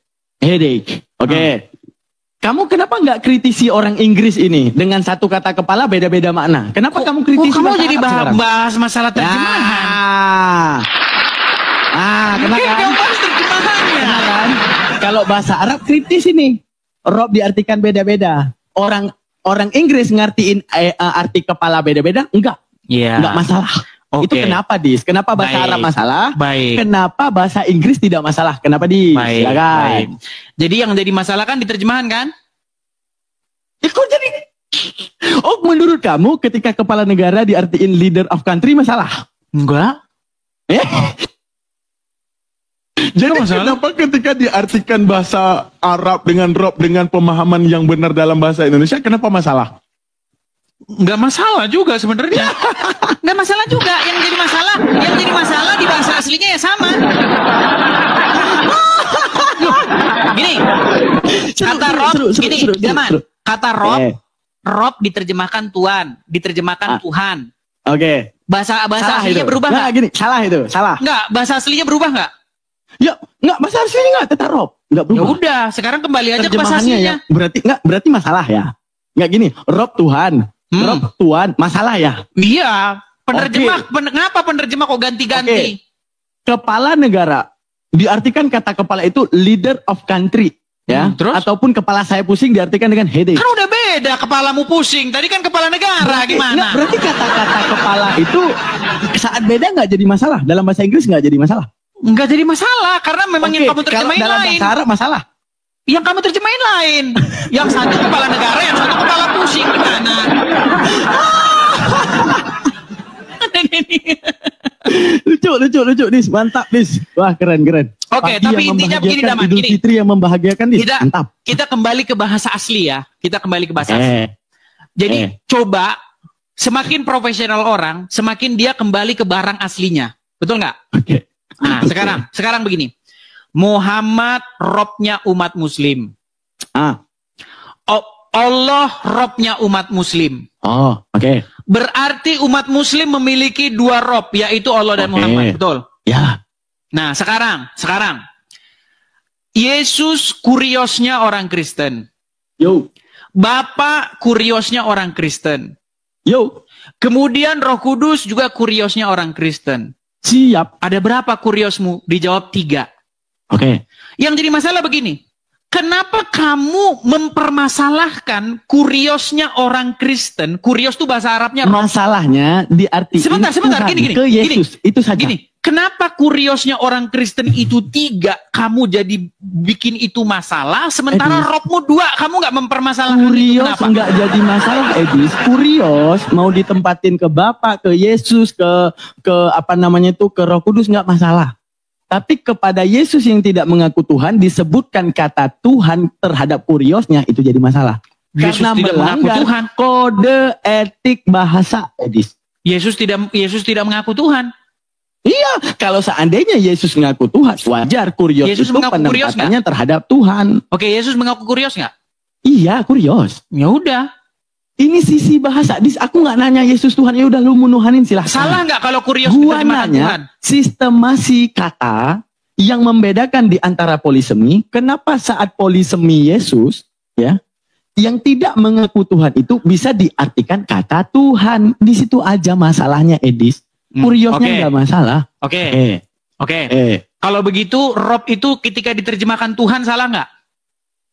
Oke. Kamu kenapa nggak kritisi orang Inggris ini dengan satu kata kepala beda-beda makna? Kenapa kamu kritisi? Kamu jadi bahas masalah terjemahan. Kenapa kan? Bahas terjemahannya. Kan? Kalau bahasa Arab kritis ini. Rob diartikan beda-beda. Orang Inggris ngertiin arti kepala beda-beda? Enggak. Enggak masalah. Itu kenapa, Dis? Kenapa bahasa Arab masalah? Kenapa bahasa Inggris tidak masalah? Kenapa, Dis? Silakan. Jadi yang jadi masalah kan diterjemahan kan? Kok jadi? Oh, menurut kamu ketika kepala negara diartiin leader of country masalah? Enggak. Jadi kenapa ketika diartikan bahasa Arab dengan Rob dengan pemahaman yang benar dalam bahasa Indonesia, kenapa masalah? Nggak masalah juga sebenarnya. Nggak masalah juga. Yang jadi masalah di bahasa aslinya ya sama. Gini, kata Rob, kata Rob diterjemahkan Tuhan, Tuhan. Oke. Bahasa aslinya berubah nggak? Gini, salah. Nggak, bahasa aslinya berubah nggak? Ya, nggak, bahasa aslinya nggak, tetap Rob. Nggak berubah. Ya udah, sekarang kembali aja ke bahasa aslinya. Ya, berarti masalah ya. Nggak gini, Rob Tuhan. Rob Tuhan, masalah ya? Iya, ngapa penerjemah kok ganti-ganti? Kepala negara, diartikan kata kepala itu leader of country, ya. Terus? Ataupun kepala saya pusing diartikan dengan headache. Kan udah beda, kepalamu pusing, tadi kan kepala negara, gimana? Berarti kata-kata kepala itu saat beda nggak jadi masalah, dalam bahasa Inggris nggak jadi masalah? Nggak jadi masalah, karena memang yang kamu terjemahin dalam lain. Bahasa Arab masalah? Yang kamu terjemahin lain. Yang satu kepala negara, yang satu kepala pusing. Gimana? Lucu, Dis. Mantap, Dis. Wah, keren. Oke, tapi intinya begini, Daman. Idul Fitri yang membahagiakan, Dis. Mantap. Kita kembali ke bahasa asli ya. Jadi, coba, semakin profesional orang, semakin dia kembali ke barang aslinya. Betul nggak? Oke. Nah, sekarang begini. Muhammad Robnya umat muslim. Allah Robnya umat muslim. Oh, oke. Berarti umat muslim memiliki dua Rob, yaitu Allah dan Muhammad. Betul? Ya. Nah, sekarang. Yesus kuriosnya orang Kristen. Yo. Bapa kuriosnya orang Kristen. Yo. Kemudian Roh Kudus juga kuriosnya orang Kristen. Siap. Ada berapa kuriosmu? Dijawab 3. Oke. Yang jadi masalah begini. Kenapa kamu mempermasalahkan kuriosnya orang Kristen? Kurios itu bahasa Arabnya. Masalahnya diartikan sebentar, gini. Ke Yesus. Itu saja. Gini, kenapa kuriosnya orang Kristen itu 3, kamu jadi bikin itu masalah, sementara Robmu 2, kamu nggak mempermasalahkan kurios itu, kenapa? Nggak jadi masalah, Edis. Kurios mau ditempatin ke Bapa, ke Yesus, ke Roh Kudus nggak masalah. Tapi kepada Yesus yang tidak mengaku Tuhan disebutkan kata Tuhan terhadap kuriosnya, itu jadi masalah. Yesus karena tidak mengaku Tuhan. Kode etik bahasa, Edis. Yesus tidak mengaku Tuhan. Iya, kalau seandainya Yesus mengaku Tuhan, wajar kurios Yesus itu mengaku kurios penempatannya terhadap Tuhan. Oke, Yesus mengaku kurios nggak? Iya, kurios. Ya udah. Ini sisi bahasa. Aku nggak nanya Yesus Tuhan, ya udah lu menuhanin silahkan. Salah nggak kalau kurios Gua diterjemahkan Tuhan? nanya sistemasi kata yang membedakan di antara polisemi. Kenapa saat polisemi Yesus, ya, yang tidak mengaku Tuhan itu bisa diartikan kata Tuhan. Di situ aja masalahnya, Edis. Kuriosnya nggak masalah. Oke. Kalau begitu, Rob itu ketika diterjemahkan Tuhan salah nggak?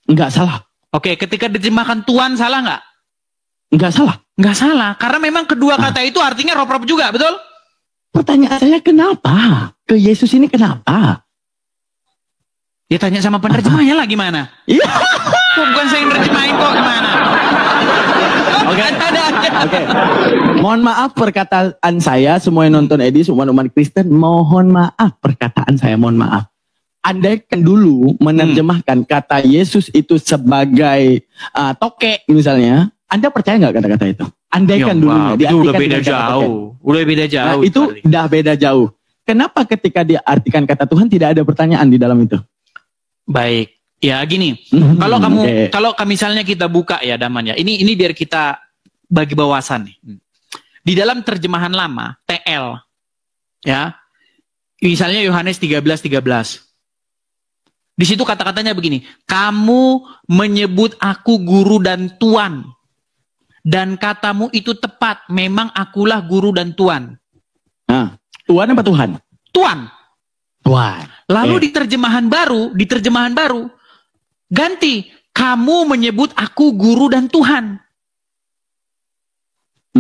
Nggak salah. Oke, ketika diterjemahkan Tuhan salah nggak? Nggak salah. Nggak salah, karena memang kedua kata itu artinya rob-rob juga, betul? Pertanyaan saya kenapa? Ke Yesus ini kenapa? Ya tanya sama penerjemahnya lah gimana? Iya. Kok bukan saya yang nerjemahin kok, gimana? Oke. Mohon maaf perkataan saya, semua yang nonton Edis, umat-umat Kristen, mohon maaf perkataan saya, mohon maaf. Andaikan dulu menerjemahkan kata Yesus itu sebagai tokek misalnya, Anda percaya nggak kata-kata itu? Andaikan dulunya. Itu udah beda jauh. Udah beda jauh. Nah, itu udah beda jauh. Kenapa ketika diartikan kata Tuhan tidak ada pertanyaan di dalam itu? Baik. Ya gini. Kalau misalnya kita buka ya Daman ya. Ini biar kita bagi bawasan nih. Di dalam terjemahan lama TL ya. Misalnya Yohanes 13:13. Di situ kata-katanya begini. Kamu menyebut aku guru dan tuan. Dan katamu itu tepat. Memang akulah guru dan tuan. Nah, tuan apa Tuhan? Tuan. Tuan. Lalu di terjemahan baru ganti. Kamu menyebut aku guru dan Tuhan.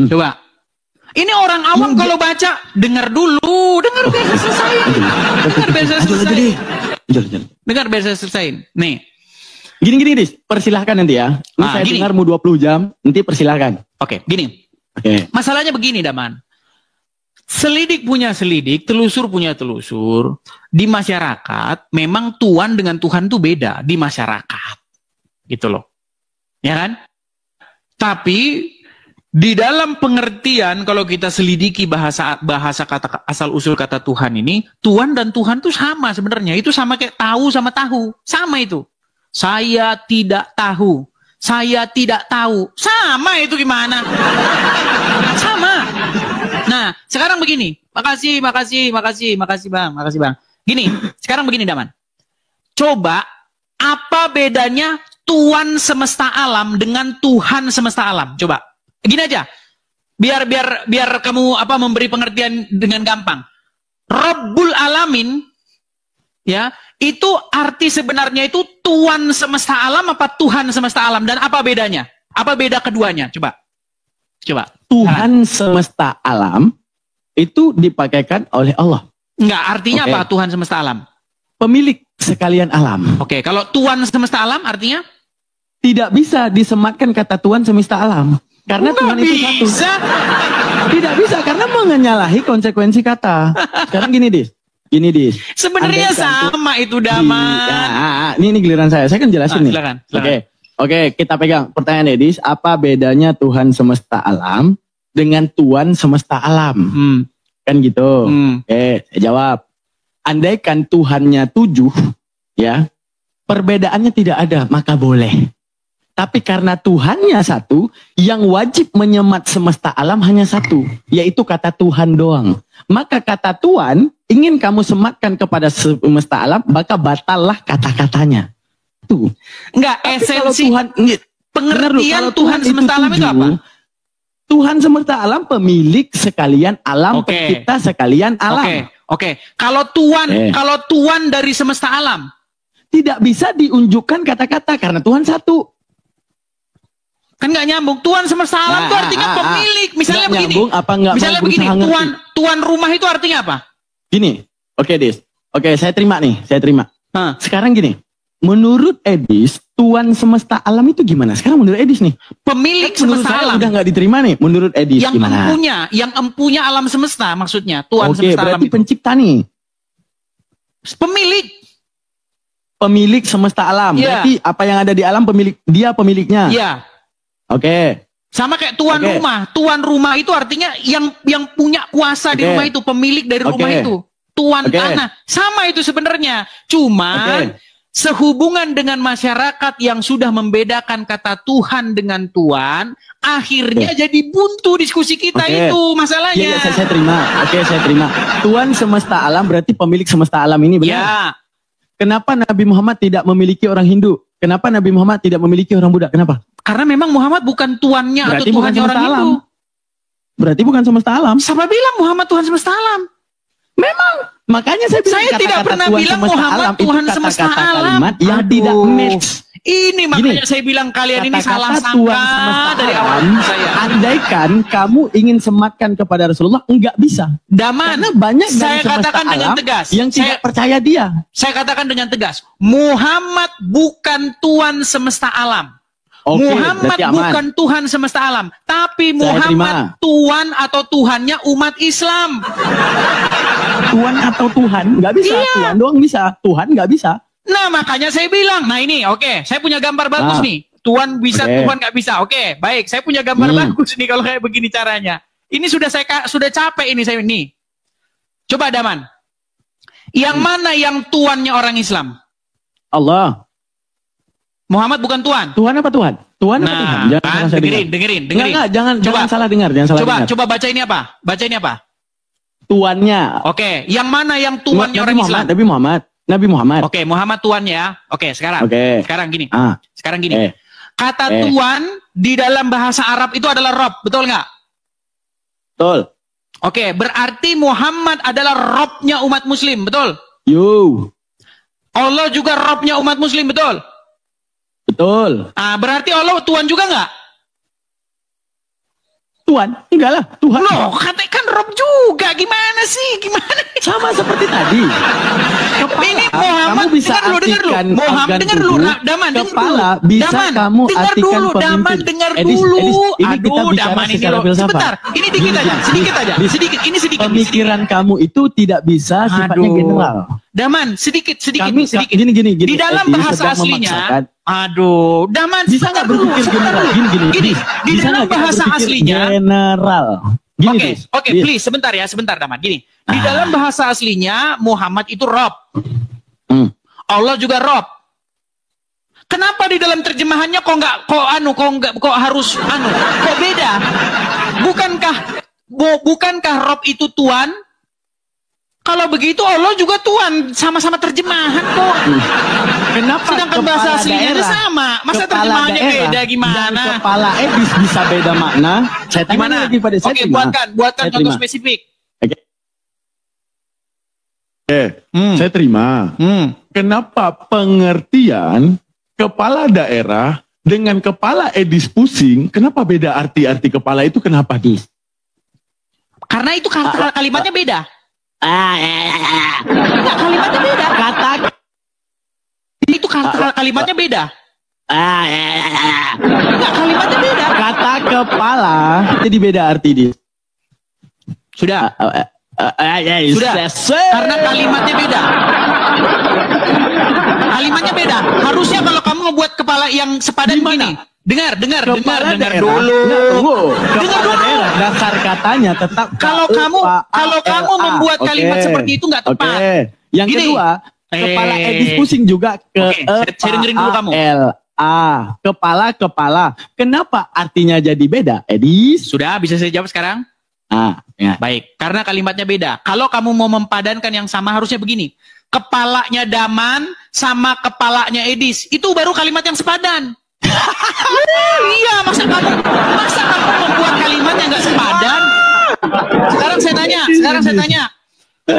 Coba. Ini orang awam kalau baca, dengar dulu. Dengar biasa selesai. Dengar biasa selesai. Nih. Gini, Dis. Persilahkan nanti ya. Ini saya dengar mau 20 jam. Nanti persilahkan. Oke, gini. Masalahnya begini, Daman. Selidik punya selidik, telusur punya telusur. Di masyarakat, memang Tuhan dengan Tuhan itu beda. Di masyarakat. Gitu loh. Ya kan? Tapi, di dalam pengertian, kalau kita selidiki bahasa kata asal-usul kata Tuhan ini, Tuhan dan Tuhan itu sama sebenarnya. Itu sama kayak tahu sama tahu. Sama itu. Saya tidak tahu. Saya tidak tahu. Sama itu gimana? Sama. Nah, sekarang begini. Makasih Bang. Gini, sekarang begini Daman. Coba, apa bedanya Tuhan semesta alam dengan Tuhan semesta alam? Coba. Gini aja. Biar kamu memberi pengertian dengan gampang. Rabbul Alamin, ya, itu arti sebenarnya itu Tuhan semesta alam apa Tuhan semesta alam, dan apa bedanya? Apa beda keduanya? Coba. Tuhan semesta alam itu dipakaikan oleh Allah. Enggak, artinya apa Tuhan semesta alam? Pemilik sekalian alam. Oke, kalau Tuhan semesta alam artinya? Tidak bisa disematkan kata Tuhan semesta alam. Karena Tuhan itu satu. Tidak bisa, karena menyalahi konsekuensi kata. Sekarang gini, Dis. Sebenarnya sama itu Daman. Ini giliran saya kan jelasin nih. Silakan. Oke, kita pegang pertanyaan Edis. Apa bedanya Tuhan semesta alam dengan Tuhan semesta alam? Kan gitu. Oke, saya jawab. Andaikan Tuhannya 7, ya, perbedaannya tidak ada, maka boleh. Tapi karena Tuhannya satu, yang wajib menyemat semesta alam hanya satu, yaitu kata Tuhan doang. Maka kata Tuhan ingin kamu sematkan kepada semesta alam, maka batallah kata-katanya. Tuh. Enggak, esensi Tuhan, pengertian Tuhan semesta alam itu apa? Tuhan semesta alam pemilik sekalian alam, pencipta sekalian alam. Oke. Kalau Tuhan dari semesta alam tidak bisa diunjukkan kata-kata karena Tuhan satu. Kan nggak nyambung. Tuhan semesta alam itu artinya pemilik. Misalnya begini. Nyambung, apa misalnya begini. Tuan rumah itu artinya apa? Gini. Oke, Dis. Oke, saya terima nih. Sekarang gini. Menurut Edis, Tuhan semesta alam itu gimana? Sekarang menurut Edis nih. Pemilik kan semesta alam. Udah nggak diterima nih. Menurut Edis yang gimana? Yang empunya alam semesta maksudnya. Tuhan semesta alam berarti itu. Pencipta nih. Pemilik semesta alam. Berarti apa yang ada di alam dia pemiliknya. Iya. Oke. Sama kayak tuan rumah. Tuan rumah itu artinya yang punya kuasa di rumah itu, pemilik dari rumah itu. Tuan tanah. Sama itu sebenarnya. Cuman sehubungan dengan masyarakat yang sudah membedakan kata Tuhan dengan Tuan, akhirnya jadi buntu diskusi kita itu masalahnya. Iya, saya terima. Oke, saya terima. Tuhan semesta alam berarti pemilik semesta alam ini, benar? Ya. Kenapa Nabi Muhammad tidak memiliki orang Hindu? Kenapa Nabi Muhammad tidak memiliki orang Buddha? Kenapa? Karena memang Muhammad bukan tuannya Berarti atau bukan Tuhannya orang semesta Hindu. alam. Berarti bukan semesta alam. Siapa bilang Muhammad Tuhan semesta alam? Memang. Makanya saya bilang Saya tidak pernah Tuhan bilang semesta Muhammad alam Tuhan itu semesta kata-kata alam. kalimat yang Aduh. tidak match. Ini makanya saya bilang kalian ini salah Kata-kata sangka Tuhan semesta dari awal alam, saya. andaikan kamu ingin sematkan kepada Rasulullah, enggak bisa. Daman, Karena banyak dari saya semesta katakan dengan alam tegas. yang tidak percaya dia. Saya katakan dengan tegas, Muhammad bukan Tuhan semesta alam. Oke, Muhammad berarti aman. bukan Tuhan semesta alam, tapi Saya Muhammad terima. Tuhan atau Tuhannya umat Islam. Tuhan atau Tuhan nggak bisa. Iya. Tuhan doang bisa. Tuhan nggak bisa. Nah makanya saya bilang, nah ini oke, saya punya gambar bagus nih. Tuhan bisa, Oke. Tuhan nggak bisa. Oke, baik, saya punya gambar bagus nih kalau kayak begini caranya. Ini sudah sudah capek ini saya ini. Coba Daman, yang mana yang tuannya orang Islam? Allah. Muhammad bukan Tuhan. Tuhan apa Tuhan? Tuhan apa Tuhan? Nah, Jangan kan, salah saya dengerin. Enggak, jangan salah dengar, jangan salah dengar. Coba baca ini apa? Baca ini apa? Tuannya. Oke, yang mana yang tuannya orang Islam? Nabi Muhammad. Oke, Muhammad tuannya ya. Oke, sekarang. Oke. Sekarang gini. Ah. Sekarang gini. Kata Tuan di dalam bahasa Arab itu adalah Rob, betul nggak? Betul. Oke, berarti Muhammad adalah Robnya umat Muslim, betul? Yo. Allah juga Robnya umat Muslim, betul? Betul. Ah, berarti Allah Tuhan juga nggak? Tuhan? Enggak lah, Tuhan. Loh, kan Rob juga. Gimana sih? Gimana? Sama seperti tadi. Ini Muhammad, kamu bisa dengar dulu. artikan Muhammad, organ dengar dulu. tubuh, Daman, dengar kepala dulu. bisa Daman, kamu dengar artikan dulu. pemimpin. Daman, dengar Edis, dulu. ini kita Aduh, bicara Daman ini secara loh. filsafat. Sebentar, ini dikit aja. Sedikit aja. Sedikit, ini sedikit. Pemikiran kamu itu tidak bisa sifatnya Aduh. general. Daman, sedikit. Gini. Di dalam Edis bahasa sedang aslinya, memaksakan. Aduh, Daman, Bisa nggak berpikir general? Gini. Di Bisa dalam nggak kita bahasa berpikir aslinya, general. Gini, Oke, Dis. oke, Dis. please, sebentar ya, sebentar, Daman. Gini, di dalam bahasa aslinya Muhammad itu Rob, Allah juga Rob. Kenapa di dalam terjemahannya kok harus kok beda? Bukankah Rob itu Tuhan? Kalau begitu Allah juga Tuhan, sama-sama terjemahan kok. Kenapa Sedangkan bahasa aslinya aja sama. Masa kepala terjemahannya daerah beda gimana? dan kepala Edis bisa beda makna? Saya tanya Gimana? lagi pada saya Oke, terima. buatkan Saya contoh terima. spesifik. Saya terima. Kenapa pengertian kepala daerah dengan kepala Edis pusing, kenapa beda arti-arti kepala itu, kenapa Dis? Karena itu kalimatnya beda. Enggak, Kalimatnya beda. Itu kalimatnya beda. Enggak, kalimatnya beda. Kata kepala jadi beda arti Dis. Sudah. Sudah. Karena kalimatnya beda. Kalimatnya beda. Harusnya kalau kamu membuat kepala yang sepadan gini. Dengar dulu. Dengar Dengar dulu. daerah, dasar katanya tetap Kalau kamu membuat kalimat seperti itu nggak tepat. Oke. Yang Gini. kedua, kepala Edis pusing juga ke Oke, saya dengerin dulu kamu. Kepala. Kenapa artinya jadi beda, Edis? Sudah, bisa saya jawab sekarang? Ya. Baik, karena kalimatnya beda. Kalau kamu mau mempadankan yang sama harusnya begini. Kepalanya Daman sama kepalanya Edis. Itu baru kalimat yang sepadan. Iya, masa kamu membuat kalimat yang nggak sepadan? Sekarang saya tanya.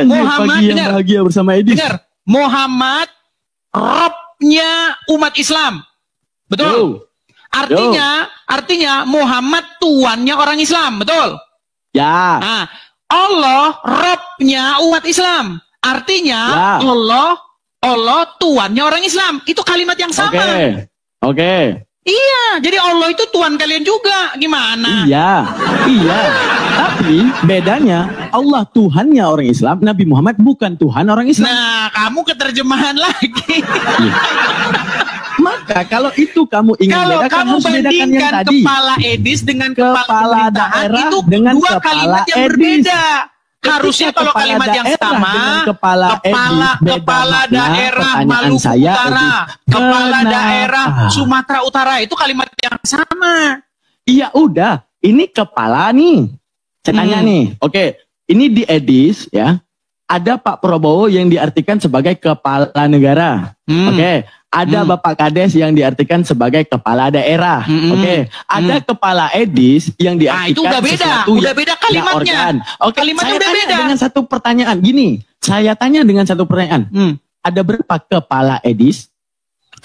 Muhammad, pagi yang dengar. bahagia bersama Edis. Dengar, Muhammad Robnya umat Islam. Betul? Artinya Muhammad tuannya orang Islam, betul? Ya. Nah, Allah Robnya umat Islam. Artinya Ya. Allah tuannya orang Islam. Itu kalimat yang sama. Oke. Iya, jadi Allah itu Tuhan kalian juga. Gimana? Iya. Tapi bedanya Allah Tuhannya orang Islam, Nabi Muhammad bukan Tuhan orang Islam. Nah, kamu keterjemahan lagi. Maka kalau itu kamu ingin Kalau bedakan, kamu harus bedakan yang bandingkan tadi. kepala Edis dengan kepala Kepala pemerintahan, daerah itu dengan dua kepala kalimat yang Edis. berbeda. Harusnya kalau kalimat yang sama, kepala daerah Maluku Utara, kepala daerah Sumatera Utara, itu kalimat yang sama. Iya udah, ini kepala nih. Saya tanya nih, oke, ini di Edis ya, ada Pak Prabowo yang diartikan sebagai kepala negara. Oke, ada Bapak Kades yang diartikan sebagai kepala daerah. Oke, ada kepala Edis yang diartikan itu udah beda, udah beda kalimatnya. Oke, kalimatnya udah beda. Dengan satu pertanyaan gini, saya tanya dengan satu pertanyaan. Ada berapa kepala Edis?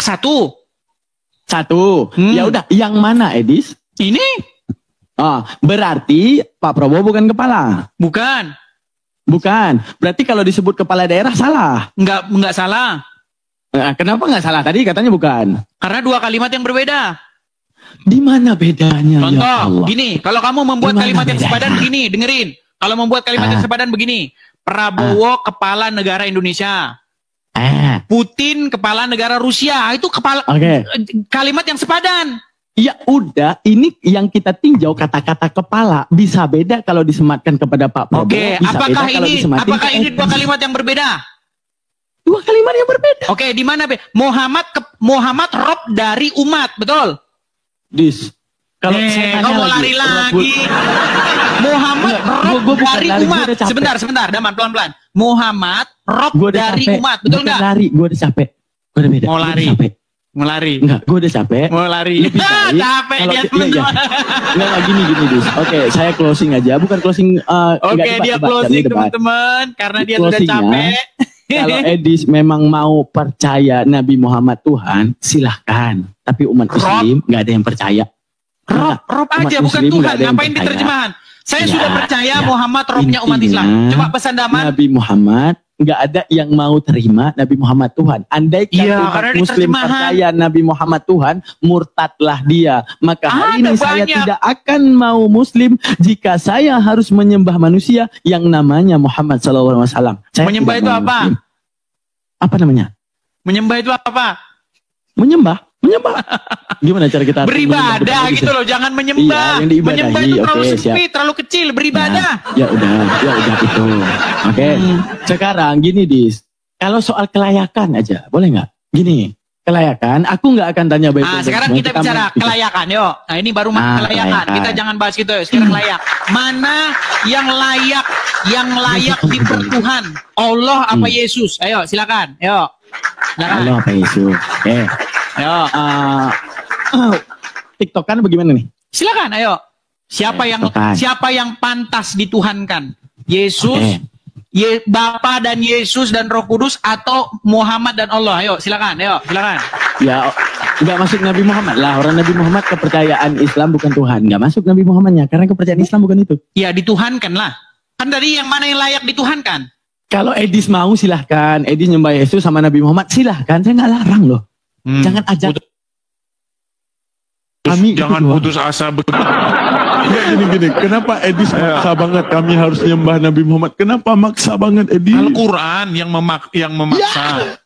Satu. Ya udah, yang mana Edis? Ini. Berarti Pak Prabowo bukan kepala. Bukan. Berarti kalau disebut kepala daerah salah. Enggak salah. Kenapa nggak salah? Tadi katanya bukan. Karena dua kalimat yang berbeda. Di mana bedanya? Contoh, ya Allah. Gini, kalau kamu membuat kalimat yang sepadan begini, dengerin. Kalau membuat kalimat yang sepadan begini, Prabowo kepala negara Indonesia, Putin kepala negara Rusia, itu kalimat yang sepadan. Ya udah, ini yang kita tinjau kata-kata kepala bisa beda kalau disematkan kepada Pak Prabowo. Oke, apakah ini dua kalimat yang berbeda? Dua kalimat yang berbeda. Oke, di mana Muhammad Rob dari umat, betul? Kalau saya kamu lari lagi. Muhammad Rob dari umat. Sebentar, Daman, pelan-pelan. Muhammad Rob dari umat, betul nggak? Lari, gue udah capek. Gue udah beda. Mau lari. Enggak, gue udah capek. Mau lari. Capek dia teman-teman. Enggak gini Dis. Oke, saya closing aja. Bukan closing. Oke, dia closing teman-teman. Karena dia sudah capek. Kalau Edis memang mau percaya Nabi Muhammad Tuhan, silahkan. Tapi umat Muslim nggak ada yang percaya. Rob aja, bukan Tuhan. Ngapain di terjemahan? Saya sudah percaya Muhammad Robnya umat Islam. Coba pesan Daman. Nabi Muhammad nggak ada yang mau terima Nabi Muhammad Tuhan. Andai umat Muslim percaya Nabi Muhammad Tuhan, murtadlah dia. Maka hari ini saya tidak akan mau Muslim jika saya harus menyembah manusia yang namanya Muhammad SAW. Menyembah itu apa? Muslim. Apa namanya? Menyembah itu apa? Menyembah. Gimana cara kita beribadah gitu loh, jangan menyembah. Iya, menyembah itu terlalu sempit, terlalu kecil, beribadah. Ya udah itu. Oke. Sekarang gini Dis, kalau soal kelayakan aja, boleh nggak? Gini, kelayakan, aku nggak akan tanya baik. Sekarang kita bicara kelayakan, yuk. Nah ini baru kelayakan. Kita jangan bahas gitu, sekarang layak. Mana yang layak dipertuhan? Allah apa Yesus? Ayo, silakan. Yuk. Allah apa Yesus? Ayo, TikTokan bagaimana nih? Silakan, ayo. Siapa yang pantas dituhankan? Yesus, Bapa dan Yesus dan Roh Kudus, atau Muhammad dan Allah? Ayo, silakan. Ya, nggak masuk Nabi Muhammad lah. Orang Nabi Muhammad kepercayaan Islam bukan Tuhan. Nggak masuk Nabi Muhammadnya karena kepercayaan Islam bukan itu. Ya, dituhankan lah. Kan tadi yang mana yang layak dituhankan? Kalau Edis mau silahkan. Edis nyembah Yesus sama Nabi Muhammad silahkan. Saya nggak larang loh. Jangan ajak kami. Jangan putus asa begitu. Gini. Kenapa Edis maksa banget kami harus nyembah Nabi Muhammad? Kenapa maksa banget Edis? Al-Quran yang memaksa.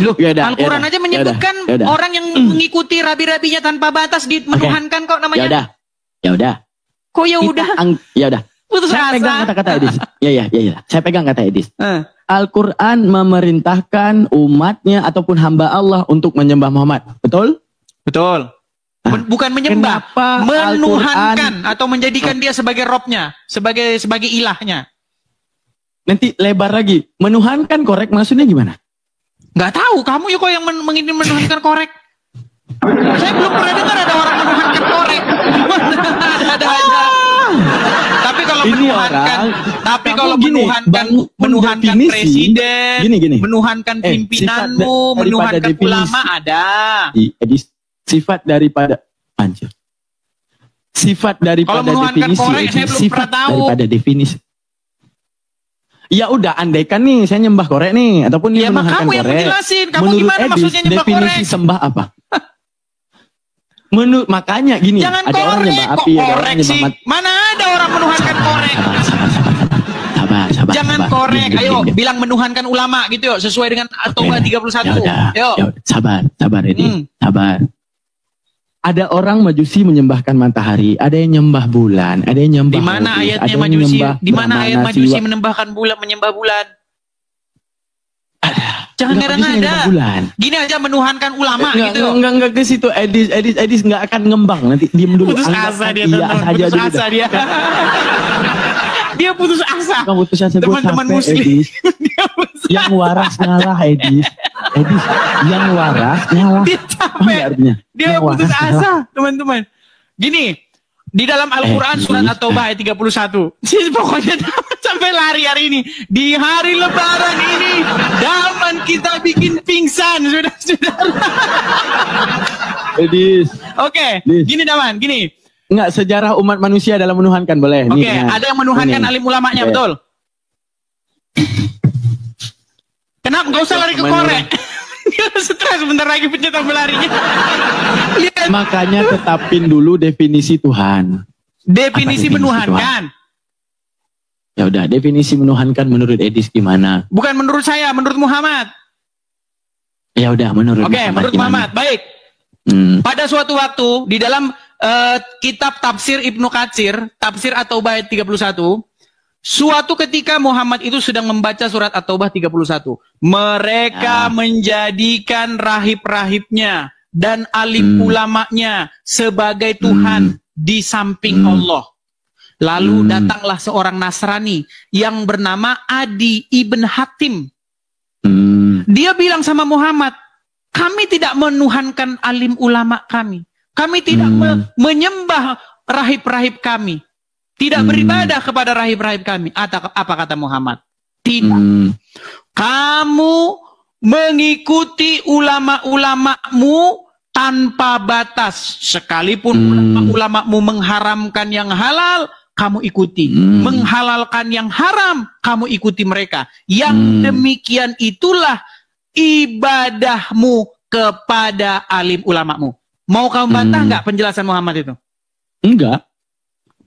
Loh, Al-Quran aja menyebutkan orang yang mengikuti rabi-rabinya tanpa batas menuhankan kok namanya. Ya udah. Kok ya udah? Ya udah. Putus asa. Saya pegang kata-kata Edis. Ya. Saya pegang kata Edis. Al-Quran memerintahkan umatnya ataupun hamba Allah untuk menyembah Muhammad. Betul? Betul. Bukan menyembah, menuhankan atau menjadikan dia sebagai robnya, sebagai ilahnya. Nanti lebar lagi. Menuhankan korek maksudnya gimana? Nggak tahu, kamu ya kok yang menuhankan korek. Saya belum pernah dengar ada orang menuhankan korek. Ada aja. Tapi kalau menuhankan presiden, menuhankan pimpinanmu, menuhankan ulama ada. Sifat daripada definisi. Korek, saya belum pernah tahu. Daripada definisi. Ya udah, andaikan nih saya nyembah korek nih, ataupun dia menuhankan korek. Kamu yang menjelasin, kamu menurut gimana Edis, maksudnya nyembah korek? Definisi sembah apa? Makanya gini, jangan ada orang nyembah api, ada orang nyembah mati. Mana ada orang menuhankan korek? Sabar. Jangan korek, ayo bilang menuhankan ulama gitu yuk, sesuai dengan At-Taubah 31. Yuk. Sabar ini, sabar. ada orang Majusi menyembahkan matahari, ada yang nyembah bulan, ada yang nyembah Di mana Horus, ayatnya ada yang Majusi? nyembah Di mana ayat Brahmana, Majusi Siwa. menyembahkan bulan, menyembah bulan? Jangan Enggak, Majusi ngada-ngada. nyembah bulan. Gini aja menuhankan ulama Enggak, gitu. enggak ke situ. Edis enggak akan ngembang, nanti diem dulu. Putus Anggap asa dia, iya teman-teman. aja Putus dulu asa dah. dia. Dia putus asa. Bukan putus asa, gue Teman-teman capek, muslim. Edis. Dia putus Yang waras ngalah, Edis. Edis, yang waras ngalah. Dia Apa capek. artinya? Dia Yang putus waras ngalah. asa, teman-teman. Gini, di dalam Al-Quran surat Edis. At-Taubah ayat 31. Pokoknya sampai lari hari ini. Di hari lebaran ini, daman kita bikin pingsan, saudara-saudara. Edis. Oke, Dis. gini Daman, gini. Enggak, sejarah umat manusia dalam menuhankan boleh. Oke, Nih, nah. ada yang menuhankan Ini. alim ulamanya, Oke. betul? Kenapa? Gak usah lari ke korek. Dia stres bentar lagi pencetak berlarinya. Lihat Makanya tetapin dulu definisi Tuhan. definisi definisi menuhankan. Ya udah, definisi menuhankan menurut Edis gimana? Bukan menurut saya, menurut Muhammad. Ya udah, menurut Oke, menurut gimana? Muhammad. Baik. Pada suatu waktu di dalam kitab tafsir Ibnu Katsir, tafsir At-Taubah ayat 31, suatu ketika Muhammad itu sedang membaca surat At-Taubah 31. Mereka menjadikan rahib-rahibnya dan alim ulamanya sebagai Tuhan di samping Allah. Lalu datanglah seorang Nasrani yang bernama Adi ibn Hatim. Dia bilang sama Muhammad, kami tidak menuhankan alim ulama kami. Kami tidak menyembah rahib-rahib kami. Tidak beribadah kepada rahib-rahib kami. Apa kata Muhammad? Tidak. Kamu mengikuti ulama-ulamamu tanpa batas. Sekalipun ulama-ulamamu mengharamkan yang halal, kamu ikuti. Menghalalkan yang haram, kamu ikuti mereka. Yang demikian itulah ibadahmu kepada alim ulamamu. Mau kamu bantah nggak penjelasan Muhammad itu? Enggak.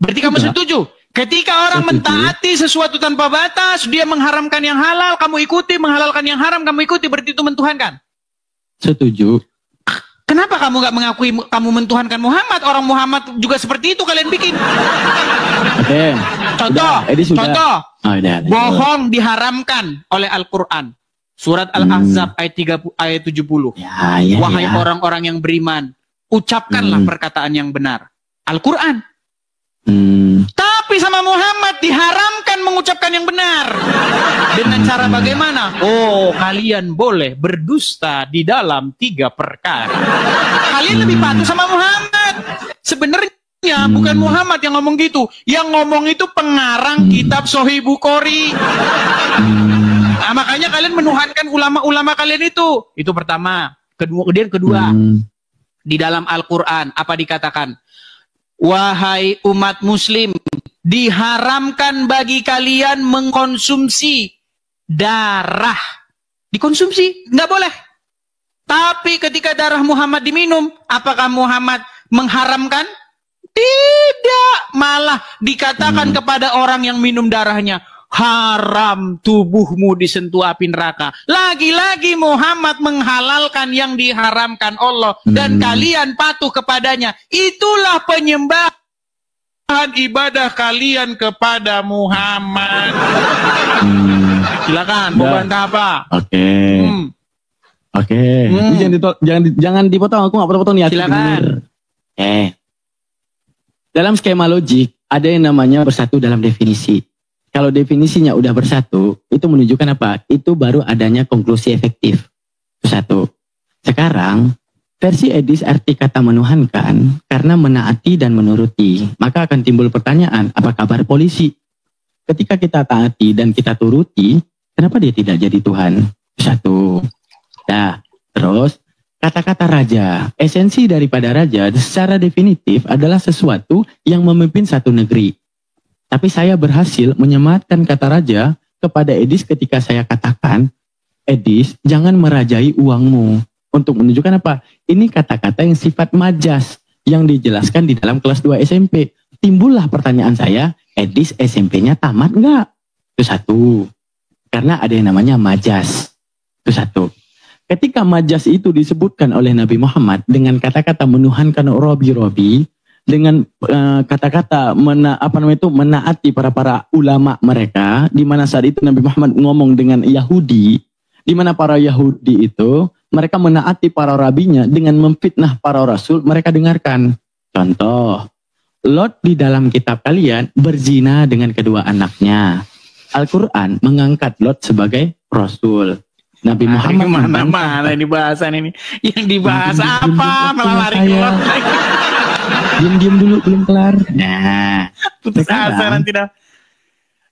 Berarti kamu setuju? Ketika orang mentaati sesuatu tanpa batas, dia mengharamkan yang halal, kamu ikuti, menghalalkan yang haram, kamu ikuti, berarti itu mentuhankan. Setuju. Kenapa kamu nggak mengakui kamu mentuhankan Muhammad? Orang Muhammad juga seperti itu kalian bikin. Oke. Contoh, Udah, Edis sudah. contoh, Udah. bohong diharamkan oleh Al-Quran. Surat Al-Ahzab ayat 70. Ya, Wahai orang-orang yang beriman, ucapkanlah perkataan yang benar. Al-Quran. Tapi sama Muhammad diharamkan mengucapkan yang benar. Dengan cara bagaimana? Oh, kalian boleh berdusta di dalam 3 perkara. Kalian lebih patuh sama Muhammad. Sebenarnya bukan Muhammad yang ngomong gitu. Yang ngomong itu pengarang kitab Sahih Bukhari. Nah, makanya kalian menuhankan ulama-ulama kalian itu. Itu pertama. Kemudian kedua. Di dalam Al-Quran apa dikatakan? Wahai umat muslim, diharamkan bagi kalian mengkonsumsi darah. Dikonsumsi, nggak boleh. Tapi ketika darah Muhammad diminum, apakah Muhammad mengharamkan? Tidak, malah dikatakan kepada orang yang minum darahnya, haram tubuhmu disentuh api neraka. Lagi-lagi Muhammad menghalalkan yang diharamkan Allah dan kalian patuh kepadanya. Itulah penyembahan ibadah kalian kepada Muhammad. Silakan, mau bantah apa? Oke. Oke. Ini jangan dipotong, aku nggak potong nih. Silakan. Dalam skema logik ada yang namanya bersatu dalam definisi. Kalau definisinya udah bersatu, itu menunjukkan apa? Itu baru adanya konklusi efektif. Itu satu. Sekarang, versi Edis arti kata menuhankan, karena menaati dan menuruti, maka akan timbul pertanyaan, apa kabar polisi? Ketika kita taati dan kita turuti, kenapa dia tidak jadi Tuhan? Itu satu. Nah, terus, kata-kata raja, esensi daripada raja secara definitif adalah sesuatu yang memimpin satu negeri. Tapi saya berhasil menyematkan kata raja kepada Edis ketika saya katakan, Edis, jangan merajai uangmu. Untuk menunjukkan apa? Ini kata-kata yang sifat majas yang dijelaskan di dalam kelas 2 SMP. Timbullah pertanyaan saya, Edis SMP-nya tamat nggak? Itu satu. Karena ada yang namanya majas. Itu satu. Ketika majas itu disebutkan oleh Nabi Muhammad dengan kata-kata menuhankan Robi, dengan kata-kata menaati para ulama mereka, di mana saat itu Nabi Muhammad ngomong dengan Yahudi, di mana para Yahudi itu mereka menaati para rabinya dengan memfitnah para rasul, mereka dengarkan. Contoh, Lot di dalam kitab kalian berzina dengan kedua anaknya. Al-Quran mengangkat Lot sebagai rasul. Nabi Muhammad mana ini bahasan ini? Yang dibahas apa? Malah lari ke Lot. Diam-diam dulu, belum kelar. Nah, putus asa nanti dah.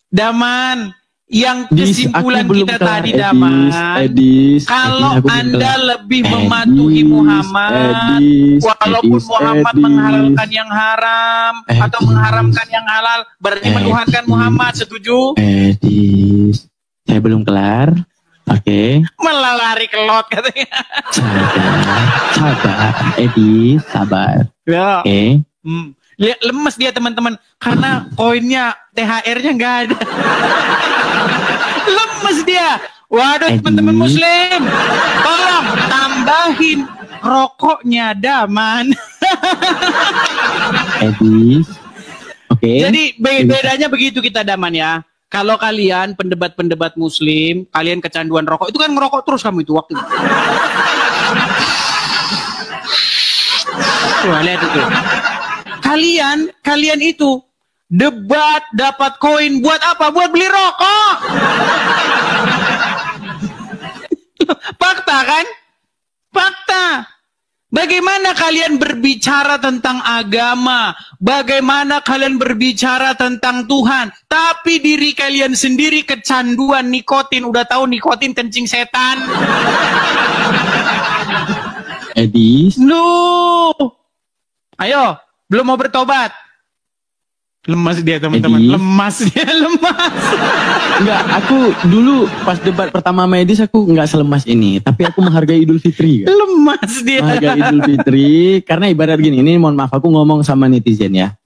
Daman, yang kesimpulan kita tadi, Daman, kalau Anda lebih mematuhi Muhammad, walaupun Muhammad menghalalkan yang haram atau mengharamkan yang halal, berarti menuhankan Muhammad, setuju? Saya belum kelar. Oke. Malah lari ke Lot katanya. Sabar, sabar. Ya. Oke. Lemes dia teman-teman karena koinnya THR-nya nggak ada. Lemes dia. Waduh teman-teman Muslim, tolong tambahin rokoknya, Daman. Oke. Jadi bedanya begitu kita, Daman, ya. Kalau kalian pendebat-pendebat Muslim, kalian kecanduan rokok, itu kan ngerokok terus kamu itu waktu. Wah, lihat itu. Kalian itu debat dapat koin buat apa? Buat beli rokok. Fakta kan? Fakta. Bagaimana kalian berbicara tentang agama? Bagaimana kalian berbicara tentang Tuhan? Tapi diri kalian sendiri kecanduan nikotin. Udah tahu nikotin kencing setan. Loh. Ayo, belum mau bertobat. Lemas dia teman-teman, lemas. Enggak, aku dulu pas debat pertama sama Edis aku enggak selemas ini, tapi aku menghargai Idul Fitri. Lemas dia. Menghargai Idul Fitri, karena ibarat gini, ini mohon maaf aku ngomong sama netizen ya.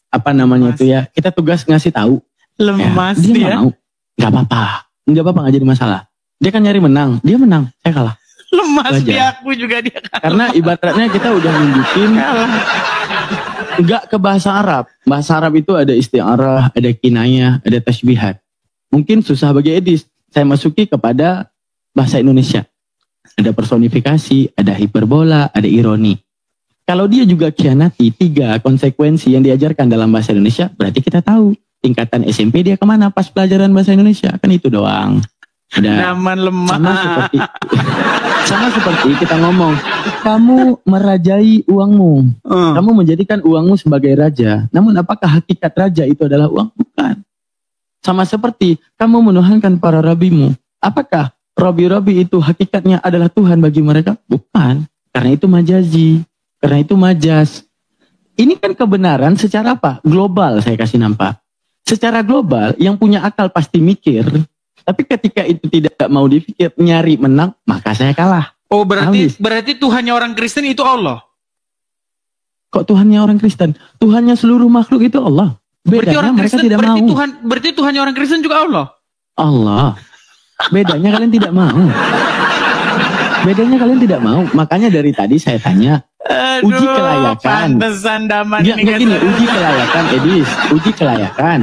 Apa namanya itu ya, kita tugas ngasih tahu. Lemas ya, dia. Dia mau, enggak apa-apa enggak jadi masalah. Dia kan nyari menang, dia menang, saya kalah. Lemas dia, aku juga dia kalah. Karena ibaratnya kita udah nunjukin enggak ke bahasa Arab. Bahasa Arab itu ada isti'arah, ada kinayah, ada tasbihat. Mungkin susah bagi Edis. Saya masuki kepada bahasa Indonesia. Ada personifikasi, ada hiperbola, ada ironi. Kalau dia juga khianati 3 konsekuensi yang diajarkan dalam bahasa Indonesia, berarti kita tahu tingkatan SMP dia kemana pas pelajaran bahasa Indonesia. Kan itu doang. Naman lemah. Sama seperti kita ngomong, kamu merajai uangmu, kamu menjadikan uangmu sebagai raja. Namun apakah hakikat raja itu adalah uang? Bukan. Sama seperti kamu menuhankan para rabimu. Apakah rabi-rabi itu hakikatnya adalah Tuhan bagi mereka? Bukan. Karena itu majazi. Karena itu majas. Ini kan kebenaran secara apa? Global, saya kasih nampak. Secara global, yang punya akal pasti mikir. Tapi ketika itu tidak mau dipikir, nyari menang, maka saya kalah. Oh, berarti Tuhannya orang Kristen itu Allah? Kok Tuhannya orang Kristen? Tuhannya seluruh makhluk itu Allah. Bedanya mereka Kristen, tidak mau. Berarti Tuhannya orang Kristen juga Allah? Allah. Bedanya kalian tidak mau. Bedanya kalian tidak mau. Makanya dari tadi saya tanya, uji kelayakan. Pantesan Daman ini gini, uji kelayakan, Edis. Uji kelayakan.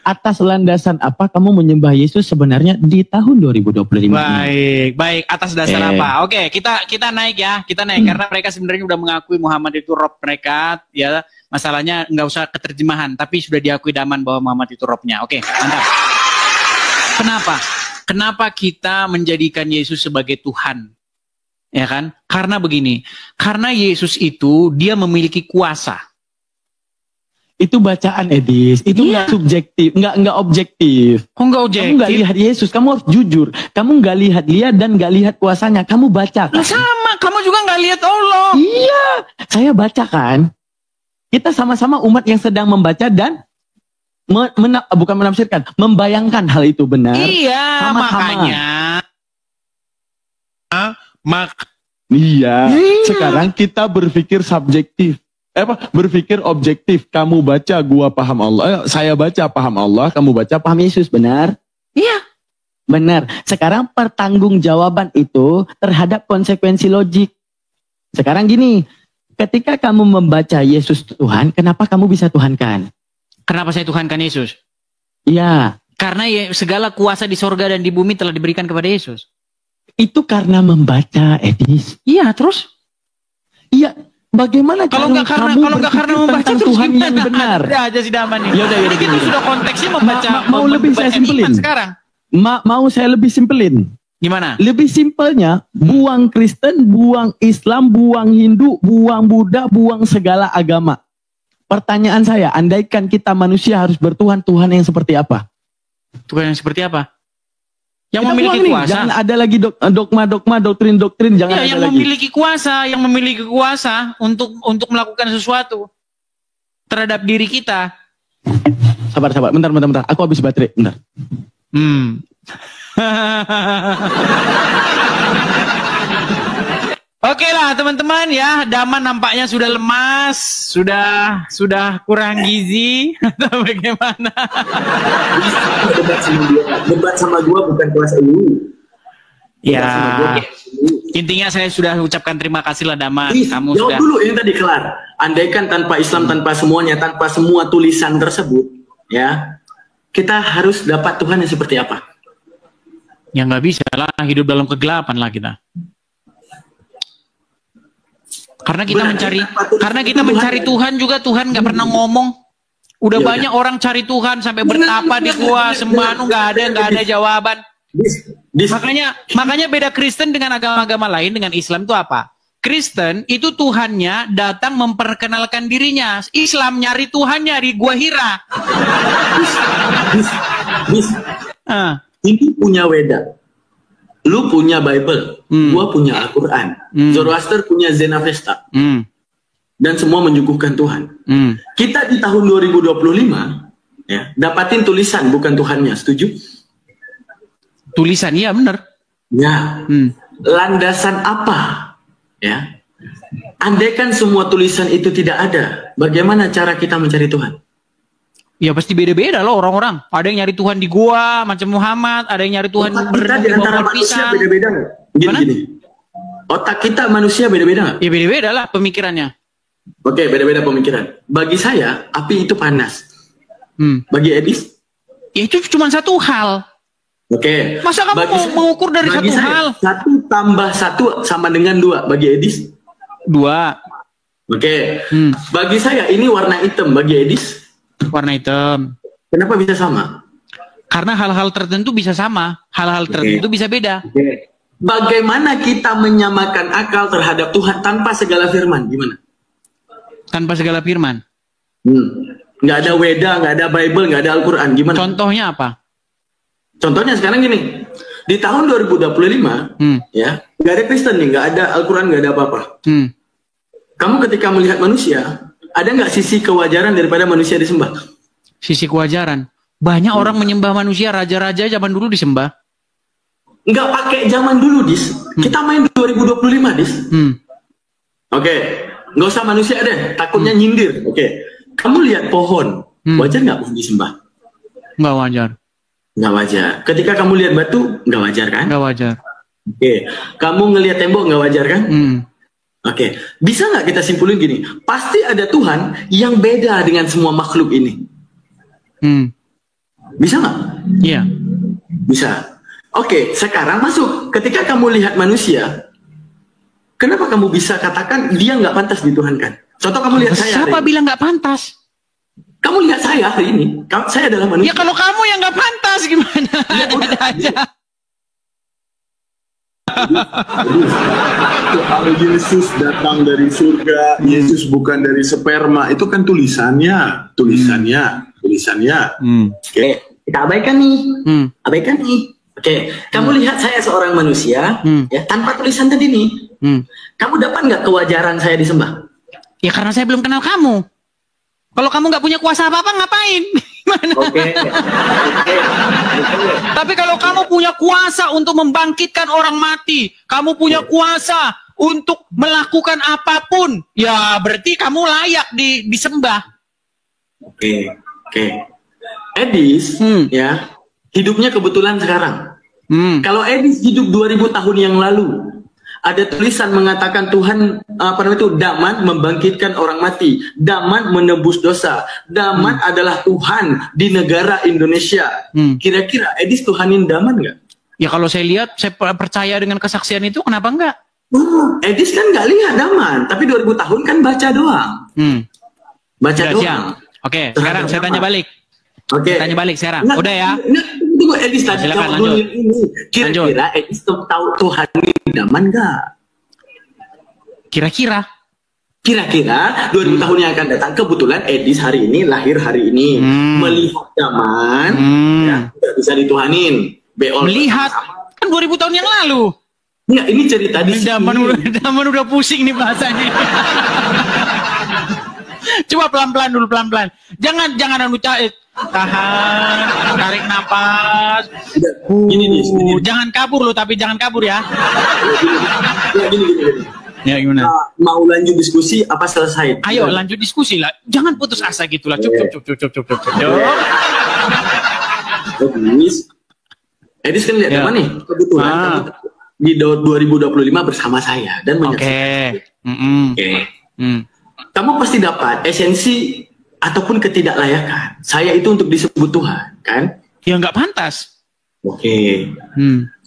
Atas landasan apa kamu menyembah Yesus sebenarnya di tahun 2025 ini? Baik. Atas dasar apa? Oke, kita naik ya. Kita naik karena mereka sebenarnya udah mengakui Muhammad itu Rob mereka. Ya, masalahnya nggak usah keterjemahan, tapi sudah diakui Daman bahwa Muhammad itu Robnya. Oke, mantap. Kenapa kita menjadikan Yesus sebagai Tuhan? Ya kan? Karena begini. Karena Yesus itu dia memiliki kuasa. Itu bacaan, Edis. Itu nggak subjektif, nggak objektif. Oh, nggak objektif. Kamu nggak lihat Yesus. Kamu harus jujur. Kamu nggak lihat dia dan nggak lihat kuasanya. Kamu baca. Kan? Sama. Kamu juga nggak lihat Allah. Iya. Saya baca kan. Kita sama-sama umat yang sedang membaca dan bukan menafsirkan, membayangkan hal itu benar. Iya. Sama-sama. Makanya. Iya. Sekarang kita berpikir subjektif. Berpikir objektif. Kamu baca, gua paham Allah. Saya baca, paham Allah. Kamu baca, paham Yesus. Benar? Iya. Benar. Sekarang pertanggungjawaban itu terhadap konsekuensi logik. Sekarang gini, ketika kamu membaca Yesus Tuhan, kenapa kamu bisa tuhankan? Kenapa saya tuhankan Yesus? Iya. Karena segala kuasa di sorga dan di bumi telah diberikan kepada Yesus. Itu karena membaca, Edis. Iya, terus? Iya. Bagaimana kalau nggak karena membaca terus Tuhan yang benar? Udah aja sih daman nih. Yaudah, Itu sudah konteksnya membaca. Mau lebih saya simpelin sekarang. Mau saya lebih simpelin. Gimana? Lebih simpelnya, buang Kristen, buang Islam, buang Hindu, buang Buddha, buang segala agama. Pertanyaan saya, andaikan kita manusia harus bertuhan, Tuhan yang seperti apa? Tuhan yang seperti apa? Yang Kita memiliki kuasa. Jangan ada lagi dogma-dogma, doktrin-doktrin, jangan ada yang lagi. Yang memiliki kuasa untuk melakukan sesuatu terhadap diri kita. Sabar. Bentar. Aku habis baterai. Bentar. Oke lah teman-teman ya, Daman nampaknya sudah lemas, sudah kurang gizi atau bagaimana? Debat sama gua bukan kelas EU. Ya, intinya saya sudah ucapkan terima kasih lah Daman. Kamu jawab sudah. Dulu ini tadi kelar. Andaikan tanpa Islam, tanpa semuanya, tanpa semua tulisan tersebut, ya, kita harus dapat Tuhan yang seperti apa? Ya nggak bisa lah, hidup dalam kegelapan lah kita. Karena kita mencari Tuhan juga, Tuhan nggak pernah ngomong. Udah banyak orang cari Tuhan sampai bertapa di gua sembah, nggak ada jawaban. Makanya beda Kristen dengan agama-agama lain dengan Islam itu apa? Kristen itu Tuhannya datang memperkenalkan dirinya. Islam nyari Tuhannya di gua Hira. Ini punya Weda. Lu punya Bible, gua punya Al-Quran, Zoroaster punya Zenavesta, dan semua menyuguhkan Tuhan. Kita di tahun 2025, ya, dapatin tulisan bukan Tuhannya, setuju? Tulisan, iya benar. Ya, landasan apa? Ya, andaikan semua tulisan itu tidak ada, bagaimana cara kita mencari Tuhan? Ya pasti beda-beda loh orang-orang. Ada yang nyari Tuhan di gua, macam Muhammad. Ada yang nyari Tuhan kita di antara manusia beda-beda nggak? Gini. Otak kita manusia beda-beda nggak? Ya beda-beda lah pemikirannya. Oke, beda-beda pemikiran. Bagi saya, api itu panas. Bagi Edis? Ya itu cuma satu hal. Oke. Masa kamu mau mengukur dari satu hal? 1 tambah 1 sama dengan 2. Bagi Edis? 2. Oke. Bagi saya, ini warna hitam. Bagi Edis? Warna hitam. Kenapa bisa sama? Karena hal-hal tertentu bisa sama, hal-hal tertentu bisa beda. Bagaimana kita menyamakan akal terhadap Tuhan tanpa segala firman? Gimana? Tanpa segala firman? Nggak ada Weda, nggak ada Bible, nggak ada Al-Quran. Gimana? Contohnya apa? Contohnya sekarang gini. Di tahun 2025, ya, nggak ada Kristen nih, nggak ada Al-Quran, nggak ada apa-apa. Kamu ketika melihat manusia, ada nggak sisi kewajaran daripada manusia disembah? Sisi kewajaran. Banyak orang menyembah manusia, raja-raja zaman dulu disembah. Nggak pakai zaman dulu, Dis. Kita main 2025, Dis. Oke. Nggak usah manusia deh, takutnya nyindir. Oke. Kamu lihat pohon, wajar nggak pohon disembah? Nggak wajar. Nggak wajar. Ketika kamu lihat batu, nggak wajar kan? Nggak wajar. Oke. Kamu ngelihat tembok, nggak wajar kan? Oke, bisa nggak kita simpulin gini? Pasti ada Tuhan yang beda dengan semua makhluk ini. Bisa nggak? Iya. Bisa. Oke, sekarang masuk. Ketika kamu lihat manusia, kenapa kamu bisa katakan dia nggak pantas dituhankan? Contoh kamu lihat saya. Siapa bilang nggak pantas? Kamu lihat saya hari ini. Saya adalah manusia. Ya kalau kamu yang nggak pantas gimana? Ada aja. Kalau Yesus datang dari surga, Yesus bukan dari sperma, itu kan tulisannya. Oke, kita abaikan nih. Oke, kamu lihat saya seorang manusia, ya, tanpa tulisan tadi nih. Kamu dapat nggak kewajaran saya disembah? Ya karena saya belum kenal kamu. Kalau kamu nggak punya kuasa apa-apa, ngapain? Oke. Tapi kalau kamu punya kuasa untuk membangkitkan orang mati, kamu punya kuasa untuk melakukan apapun, ya berarti kamu layak disembah. Oke. Edis, ya, hidupnya kebetulan sekarang. Kalau Edis hidup 2000 tahun yang lalu, ada tulisan mengatakan Tuhan Daman membangkitkan orang mati, Daman menebus dosa, Daman adalah Tuhan di negara Indonesia. Kira-kira Edis Tuhanin Daman nggak? Ya kalau saya lihat, saya percaya dengan kesaksian itu, kenapa enggak? Edis kan nggak lihat Daman, tapi 2000 tahun kan baca doang. Baca doang. Oke, sekarang saya tanya balik. Tanya balik sekarang. Udah ya. Tunggu Edis tadi Silakan, dulu ini. Kira-kira Edis tahu Tuhan Daman nggak? Kira-kira 2000 tahun yang akan datang, kebetulan Edis hari ini lahir hari ini, melihat Daman, ya, nggak bisa dituhanin. Melihat kan 2000 tahun yang lalu. Enggak, ini cerita di sini. Daman udah pusing nih bahasanya. Coba pelan-pelan dulu, pelan-pelan. Jangan tahan, tarik napas. Gini. Jangan kabur lo, tapi jangan kabur ya. Gini. Ya gimana? Mau lanjut diskusi apa selesai? Ayo lanjut diskusi lah. Jangan putus asa gitu lah. Cukup. Edis kan lihat Daman nih, kebetulan di 2025 bersama saya dan menyaksikan. Kamu pasti dapat esensi ataupun ketidaklayakan saya itu untuk disebut Tuhan, kan? Ya nggak pantas.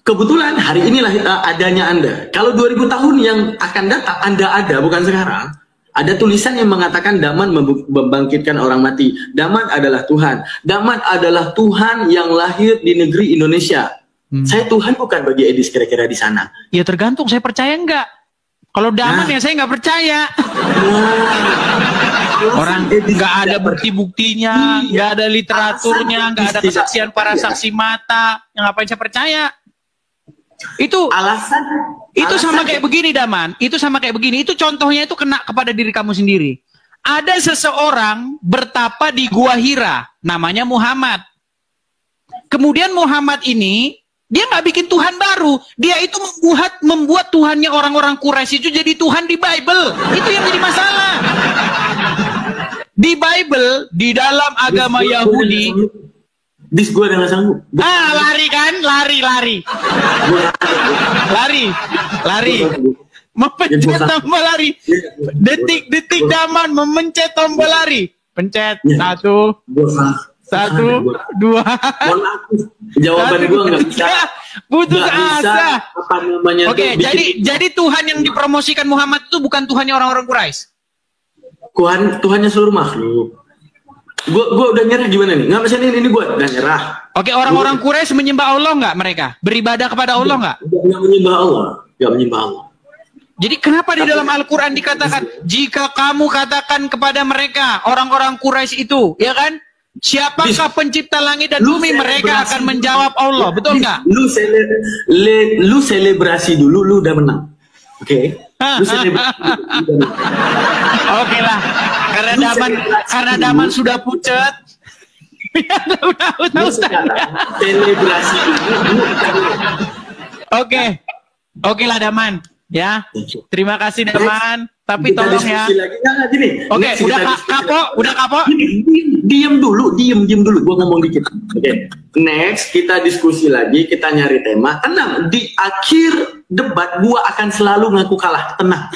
Kebetulan hari inilah adanya Anda. Kalau 2000 tahun yang akan datang Anda ada, bukan sekarang. Ada tulisan yang mengatakan Daman membangkitkan orang mati. Daman adalah Tuhan. Daman adalah Tuhan yang lahir di negeri Indonesia. Saya Tuhan bukan bagi Edis kira-kira di sana. Ya tergantung saya percaya enggak. Kalau Daman ya saya nggak percaya. Orang nggak ada bukti-buktinya, nggak ada literaturnya, nggak ada kesaksian para saksi mata. Yang ngapain saya percaya? Itu sama kayak begini Daman. Itu sama kayak begini. Itu contohnya itu kena kepada diri kamu sendiri. Ada seseorang bertapa di Gua Hira, namanya Muhammad. Kemudian Muhammad ini dia nggak bikin Tuhan baru. Dia itu membuat Tuhannya orang-orang Quraisy itu jadi Tuhan di Bible. Itu yang jadi masalah. Di Bible, di dalam agama Yahudi, gua udah nggak sanggup. Lari kan, lari. Memencet tombol lari. Detik-detik Daman memencet tombol lari. Pencet 1, 2. Jawaban gue nggak bisa. Putus asa. Oke, jadi Tuhan yang dipromosikan Muhammad itu bukan Tuhannya orang-orang Quraisy. Tuhannya seluruh makhluk. Gue udah nyerah gimana nih? Nggak bisa ini gue udah nyerah. Oke, orang-orang Quraisy menyembah Allah nggak mereka? Beribadah kepada Allah nggak? Nggak menyembah Allah. Nggak menyembah Allah. Jadi kenapa di dalam Al-Quran dikatakan jika kamu katakan kepada mereka orang-orang Quraisy itu, ya kan? Siapakah pencipta langit dan bumi? Mereka akan menjawab Allah, betul nggak? Lu selebrasi dulu, lu udah menang. Oke. Lu selebrasi dulu. Oke lah. Karena Daman sudah pucat. Selebrasi dulu. Oke lah Daman. Ya, terima kasih Daman. Tapi tolong ya. Oke, udah kapok. Diam dulu. Gua ngomong dikit. Oke. Next kita diskusi lagi, kita nyari tema. Tenang, di akhir debat gua akan selalu ngaku kalah. Tenang.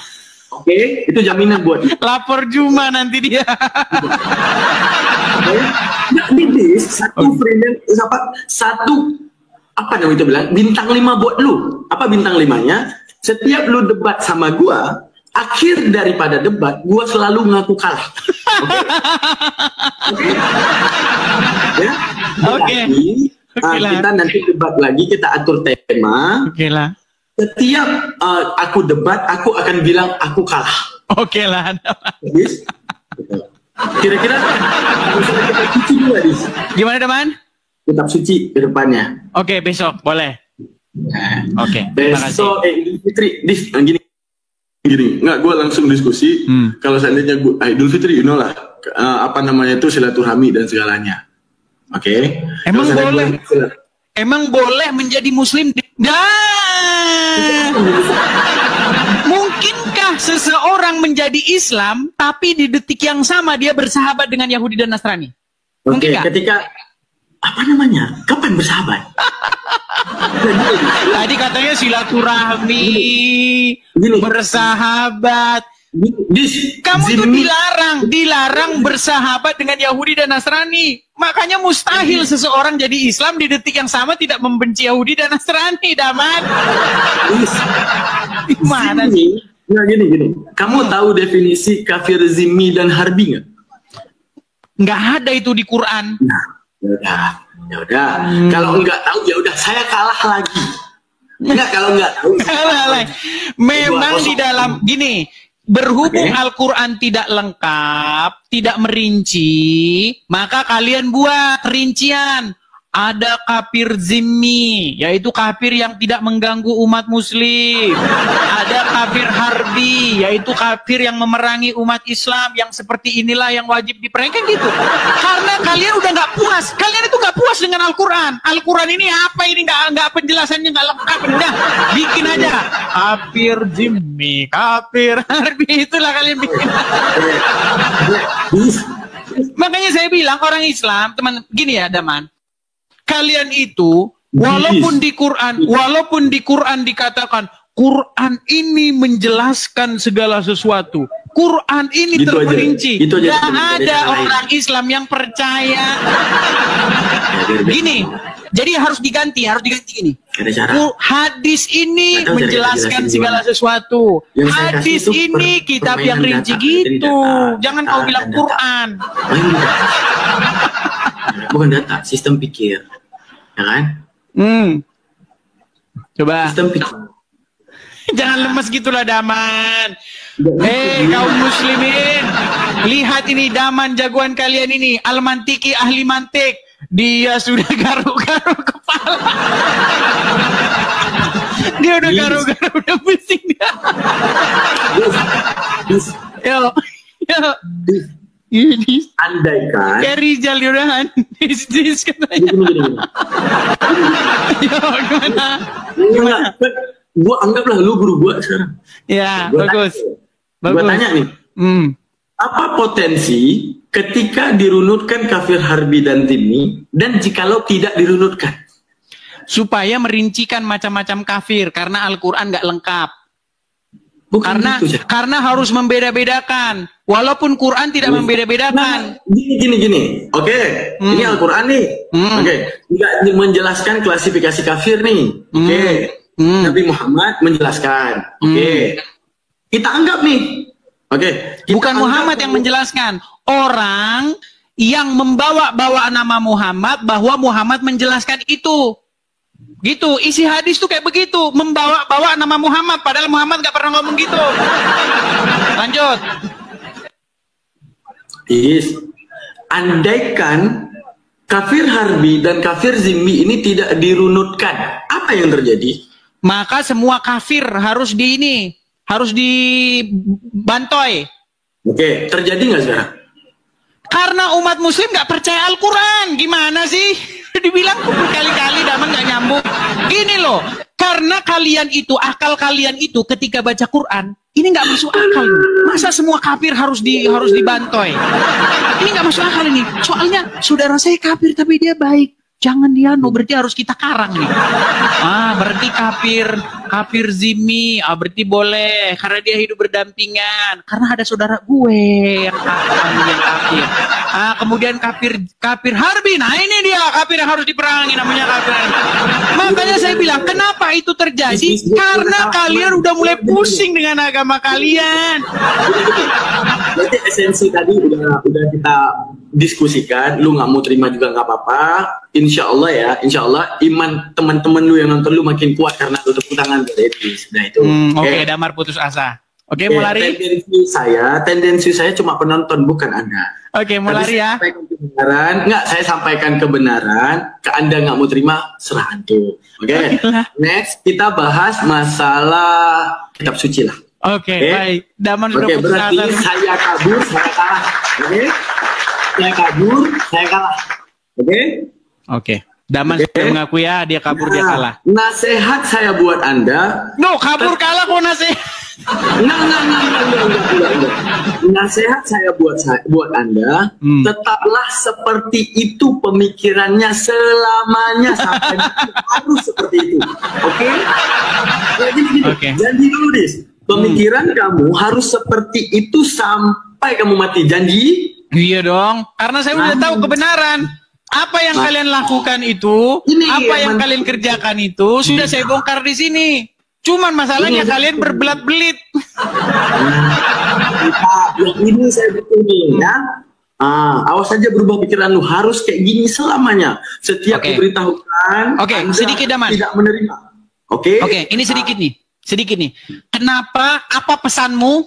Oke, itu jaminan buat. Lapor Juma nanti dia. Ini satu apa namanya itu bilang bintang 5 buat lu. Apa bintang 5-nya? Setiap lu debat sama gua, akhir daripada debat, gua selalu ngaku kalah. Oke. Kita nanti debat lagi, kita atur tema. Oke lah. Setiap aku debat, aku akan bilang aku kalah. Oke lah. Kira-kira kitab suci juga, Dis. Gimana teman? Kitab suci ke depannya. Oke, besok boleh. Oke, besok Idul Fitri, Dis, gini, nggak, gue langsung diskusi. Kalau seandainya gue Idul Fitri, you know lah, apa namanya itu silaturahmi dan segalanya. Oke. Emang boleh menjadi Muslim? Mungkinkah seseorang menjadi Islam, tapi di detik yang sama dia bersahabat dengan Yahudi dan Nasrani? Oke, ketika apa namanya? Kapan bersahabat? Tadi katanya silaturahmi, bersahabat. Kamu tuh dilarang bersahabat dengan Yahudi dan Nasrani. Makanya mustahil seseorang jadi Islam di detik yang sama tidak membenci Yahudi dan Nasrani, Daman. Gimana sih? Nah, gini. Kamu tahu definisi kafir zimmi dan harbi nggak? Nggak ada itu di Quran. Nah, ya udah. Kalau nggak tahu ya udah, saya kalah lagi. Enggak, kalau nggak tahu. Memang di dalam gini. Berhubung Al-Quran tidak lengkap, tidak merinci, maka kalian buat rincian. Ada kafir zimmi, yaitu kafir yang tidak mengganggu umat muslim. Ada kafir harbi, yaitu kafir yang memerangi umat Islam, yang seperti inilah yang wajib diperangi, kan gitu. Karena kalian udah nggak puas, kalian itu nggak puas dengan Al-Quran. Al-Quran ini apa ini, nggak penjelasannya nggak lengkap, udah bikin aja kafir zimmi, kafir harbi, itulah kalian bikin. Makanya saya bilang orang Islam, teman, gini ya, Daman. Kalian itu walaupun di Quran dikatakan Quran ini menjelaskan segala sesuatu. Quran ini gitu terperinci. Tidak ada orang Islam yang percaya. Gini, jadi harus diganti gini. Hadis ini menjelaskan segala sesuatu. Hadis ini kitab yang rinci gitu. Jangan kau bilang Quran. Bukan data, sistem pikir. Ya kan? Coba. Sistem pikir. Jangan lemes gitulah, Daman. Kaum muslimin, lihat ini Daman jagoan kalian ini, Al-Mantiki, ahli mantik. Dia sudah garuk-garuk kepala. Dia udah garuk-garuk, udah pusing dia. Yo. Ini andaikan ya Rizal udahan dis katanya. Gimana? Gua anggaplah lu guru gua sekarang. Ya, bagus. Gua tanya nih. Apa potensi ketika dirunutkan kafir harbi dan zimmi, dan jikalau tidak dirunutkan? Supaya merincikan macam-macam kafir, karena Al-Quran nggak lengkap. Bukan karena harus membeda-bedakan. Walaupun Quran tidak membeda-bedakan. Gini. Oke. Ini Al-Quran nih. Oke. Nggak menjelaskan klasifikasi kafir nih. Oke. Nabi Muhammad menjelaskan. Oke. Kita anggap nih. Oke. Bukan Muhammad yang menjelaskan. Orang yang membawa nama Muhammad, bahwa Muhammad menjelaskan itu. Gitu, isi hadis tuh kayak begitu, membawa-bawa nama Muhammad, padahal Muhammad gak pernah ngomong gitu. Lanjut. Andaikan kafir harbi dan kafir zimmi ini tidak dirunutkan, apa yang terjadi? Maka semua kafir harus dibantoy. Oke, terjadi nggak sekarang? Karena umat muslim nggak percaya Al-Quran, gimana sih? Dibilang berkali-kali Daman nggak nyambung. Gini loh, karena kalian itu, akal kalian itu ketika baca Quran, ini nggak masuk akal. Masa semua kafir harus dibantoy? Ini nggak masuk akal ini. Soalnya saudara saya kafir tapi dia baik. Jangan dia, berarti harus kita karang nih. Berarti kafir zimmi, berarti boleh karena dia hidup berdampingan. Karena ada saudara gue yang kafir. Kemudian kafir harbi. Nah ini dia kafir yang harus diperangi, namanya kafir. Makanya saya bilang, kenapa itu terjadi? Karena kalian udah mulai pusing dengan agama kalian. Berarti esensi tadi udah kita diskusikan. Lu nggak mau terima juga nggak apa-apa. Insya Allah iman teman-teman lu yang nonton lu makin kuat karena lu tepuk tangan dari itu. Sudah itu. Oke, Damar putus asa. Oke, mau lari? Tendensi saya cuma penonton, bukan Anda. Oke, mau lari ya? Saya sampaikan kebenaran. Ke Anda nggak mau terima, serah Anda. Oke. Next, kita bahas masalah kitab suci lah. Oke, baik. Damar sudah putus asa. Berarti saya kabur, saya kalah. Oke. Saya kabur, saya kalah. Oke. Daman sudah mengaku ya, dia kabur, dia kalah. Nasihat saya buat Anda. No, kabur kalah kok nasihat. Enggak. Nasihat saya buat Anda, tetaplah seperti itu pemikirannya selamanya sampai harus seperti itu. Oke? Jadi janji dulu, Dis. Pemikiran kamu harus seperti itu sampai kamu mati. Janji? Iya dong, karena saya udah tahu kebenaran. Apa yang kalian lakukan itu, apa yang kalian kerjakan itu, sudah saya bongkar di sini. Cuman masalahnya kalian berbelat-belit. Ini saya betul nih, ya. Awas saja berubah pikiran lu, harus kayak gini selamanya. Setiap diberitahukan, sedikit Daman. Tidak menerima. Oke, ini sedikit nih. Kenapa? Apa pesanmu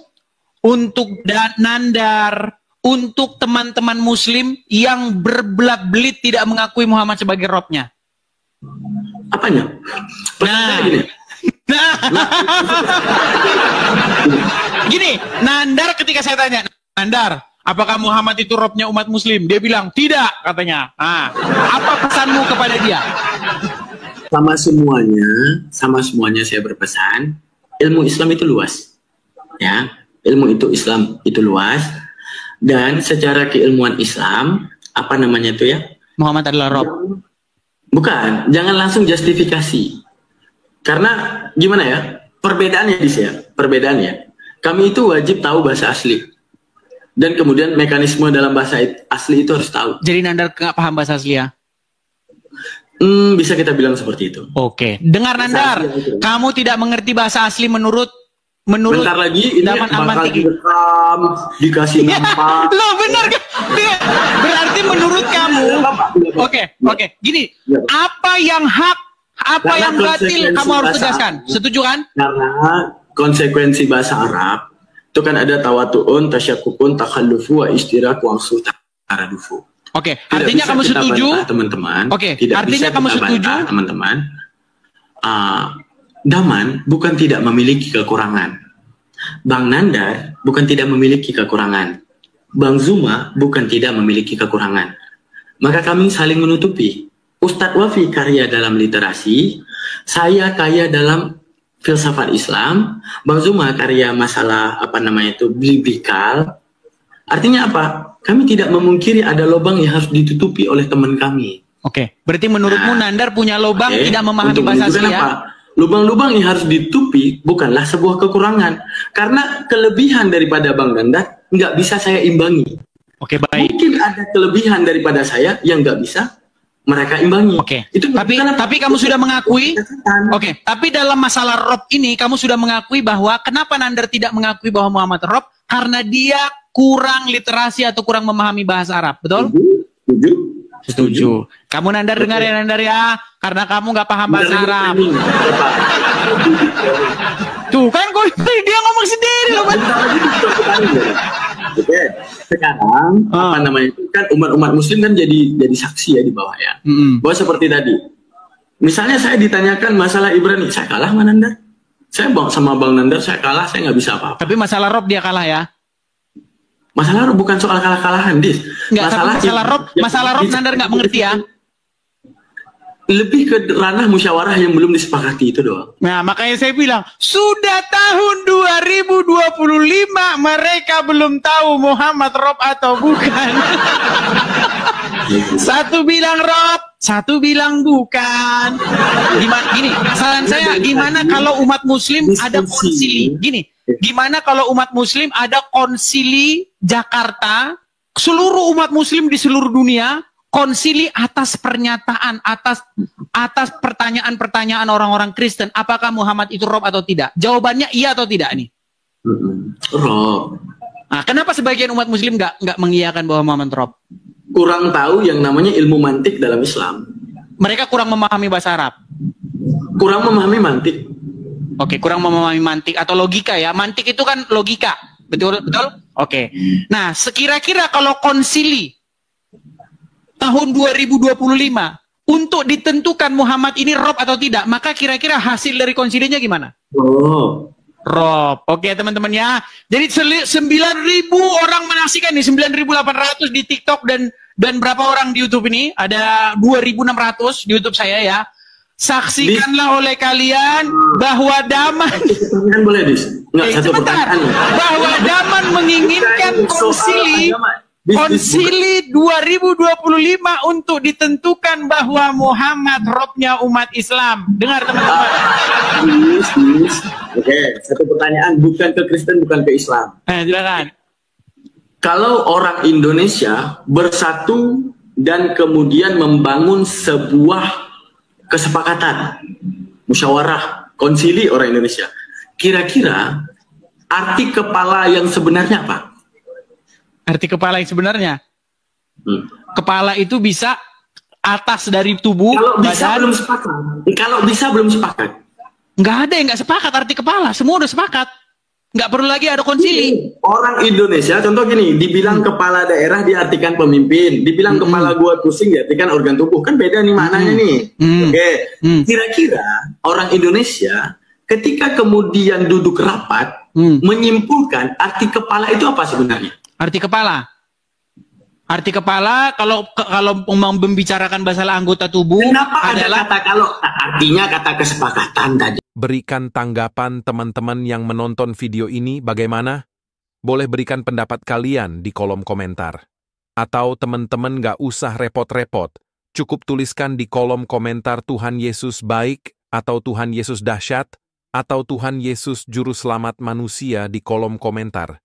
untuk Nandar, untuk teman-teman Muslim yang berbelat-belit tidak mengakui Muhammad sebagai Robnya? Apanya? Gini, Nandar ketika saya tanya, Nandar, apakah Muhammad itu Robnya umat Muslim? Dia bilang tidak, katanya. Apa pesanmu kepada dia? Sama semuanya saya berpesan, ilmu Islam itu luas, ya. Ilmu itu Islam itu luas. Dan secara keilmuan Islam, apa namanya itu ya? Muhammad adalah Rob. Bukan, jangan langsung justifikasi. Karena gimana ya? Perbedaannya. Kami itu wajib tahu bahasa asli. Dan kemudian mekanisme dalam bahasa asli itu harus tahu. Jadi Nandar nggak paham bahasa asli ya? Bisa kita bilang seperti itu. Oke. Dengar Nandar, kamu tidak mengerti bahasa asli menurut bentar lagi ini bakal direkam, dikasih nampak. Loh benar kan? Berarti menurut kamu, oke. Gini, apa yang hak, apa yang batil kamu harus tegaskan. Setuju kan? Karena konsekuensi bahasa Arab itu kan ada tawatu'un, tasyakukun, takhallufu, wa istiraku, wa angsu, taradufu. Oke, artinya kamu setuju, teman-teman. Oke, artinya kamu setuju, teman-teman. Daman bukan tidak memiliki kekurangan. Bang Nandar bukan tidak memiliki kekurangan. Bang Zuma bukan tidak memiliki kekurangan. Maka kami saling menutupi. Ustadz Wafi karya dalam literasi, saya kaya dalam filsafat Islam, Bang Zuma karya masalah biblical. Artinya apa? Kami tidak memungkiri ada lubang yang harus ditutupi oleh teman kami. Oke, berarti menurutmu Nandar punya lubang tidak memahami bahasa asli ya? Lubang-lubang yang harus ditutupi bukanlah sebuah kekurangan. Karena kelebihan daripada Bang Nandar nggak bisa saya imbangi. Oke, baik. Mungkin ada kelebihan daripada saya yang nggak bisa mereka imbangi. Oke. Tapi kamu sudah mengakui. Oke. Tapi dalam masalah Rob ini kamu sudah mengakui bahwa kenapa Nandar tidak mengakui bahwa Muhammad Rob? Karena dia kurang literasi atau kurang memahami bahasa Arab. Betul? Setuju. Kamu Nandar dengar ya Nandar ya, karena kamu nggak paham bahasa Arab. Tuh kan dia ngomong sendiri loh. Oke. Sekarang kan umat Muslim kan jadi saksi ya di bawah ya. Bahwa seperti tadi, misalnya saya ditanyakan masalah Ibrani, saya kalah sama Nandar. Saya sama Bang Nandar saya kalah, saya nggak bisa apa-apa. Tapi masalah Rob dia kalah ya. Masalah Rob bukan soal kalah-kalahan, Dis. Masalah Rob Nandar nggak mengerti ya. Lebih ke ranah musyawarah yang belum disepakati itu doang. Nah, makanya saya bilang, sudah tahun 2025 mereka belum tahu Muhammad Rob atau bukan. Satu bilang Rob, satu bilang bukan. Gini, saran saya, gimana kalau umat Muslim ada konsili? Gimana kalau umat Muslim ada konsili Jakarta, seluruh umat Muslim di seluruh dunia, konsili atas pernyataan, atas pertanyaan-pertanyaan orang-orang Kristen, apakah Muhammad itu Rob atau tidak? Jawabannya iya atau tidak nih? Rob. Nah, kenapa sebagian umat Muslim nggak mengiyakan bahwa Muhammad Rob? Kurang tahu yang namanya ilmu mantik dalam Islam. Mereka kurang memahami bahasa Arab. Kurang memahami mantik. Oke, kurang memahami mantik atau logika ya. Mantik itu kan logika. Betul? Oke. Nah, sekira-kira kalau konsili tahun 2025 untuk ditentukan Muhammad ini Rob atau tidak, maka kira-kira hasil dari konsilinya gimana? Rob. Oke, teman-teman ya. Jadi 9.000 orang menyaksikan nih, 9.800 di TikTok dan berapa orang di YouTube ini? Ada 2.600 di YouTube saya ya. Saksikanlah oleh kalian bahwa Daman Pertanyaan boleh, Dis? Enggak, satu sebentar. pertanyaan. Bahwa Daman menginginkan konsili 2025 untuk ditentukan bahwa Muhammad robnya umat Islam. Dengar teman-teman. Dis. Oke, satu pertanyaan, bukan ke Kristen, bukan ke Islam. Silakan. Kalau orang Indonesia bersatu dan kemudian membangun sebuah kesepakatan, musyawarah, konsili orang Indonesia, kira-kira arti kepala yang sebenarnya apa? Arti kepala yang sebenarnya? Kepala itu bisa atas dari tubuh, kalau bisa badan. belum sepakat. Kalau bisa belum sepakat. Nggak ada yang nggak sepakat arti kepala. Semua udah sepakat. Nggak perlu lagi ada konsili. Orang Indonesia, contoh gini, dibilang kepala daerah diartikan pemimpin, dibilang kepala gua pusing diartikan organ tubuh. Kan beda nih maknanya nih. Oke. Kira-kira orang Indonesia ketika kemudian duduk rapat menyimpulkan arti kepala itu apa sebenarnya? Arti kepala. Arti kepala kalau membicarakan masalah anggota tubuh kenapa adalah ada kata kalau artinya kata kesepakatan tadi. Berikan tanggapan teman-teman yang menonton video ini bagaimana? Boleh berikan pendapat kalian di kolom komentar. Atau teman-teman gak usah repot-repot, cukup tuliskan di kolom komentar Tuhan Yesus baik, atau Tuhan Yesus dahsyat, atau Tuhan Yesus juru selamat manusia di kolom komentar.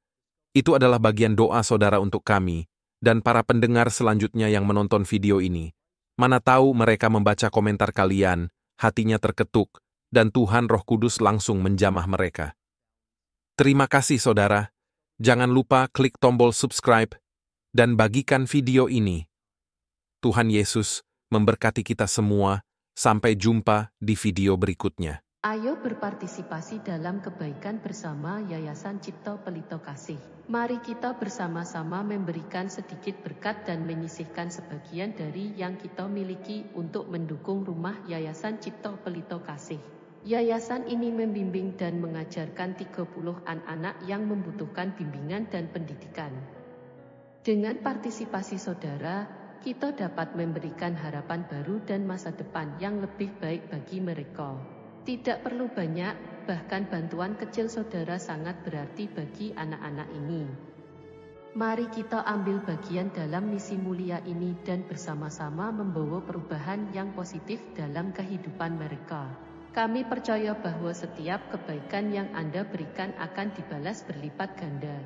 Itu adalah bagian doa saudara untuk kami, dan para pendengar selanjutnya yang menonton video ini. Mana tahu mereka membaca komentar kalian, hatinya terketuk, dan Tuhan Roh Kudus langsung menjamah mereka. Terima kasih saudara. Jangan lupa klik tombol subscribe dan bagikan video ini. Tuhan Yesus memberkati kita semua. Sampai jumpa di video berikutnya. Ayo berpartisipasi dalam kebaikan bersama Yayasan Cipto Pelito Kasih. Mari kita bersama-sama memberikan sedikit berkat dan menyisihkan sebagian dari yang kita miliki untuk mendukung rumah Yayasan Cipto Pelito Kasih. Yayasan ini membimbing dan mengajarkan 30 anak-anak yang membutuhkan bimbingan dan pendidikan. Dengan partisipasi saudara, kita dapat memberikan harapan baru dan masa depan yang lebih baik bagi mereka. Tidak perlu banyak, bahkan bantuan kecil saudara sangat berarti bagi anak-anak ini. Mari kita ambil bagian dalam misi mulia ini dan bersama-sama membawa perubahan yang positif dalam kehidupan mereka. Kami percaya bahwa setiap kebaikan yang Anda berikan akan dibalas berlipat ganda.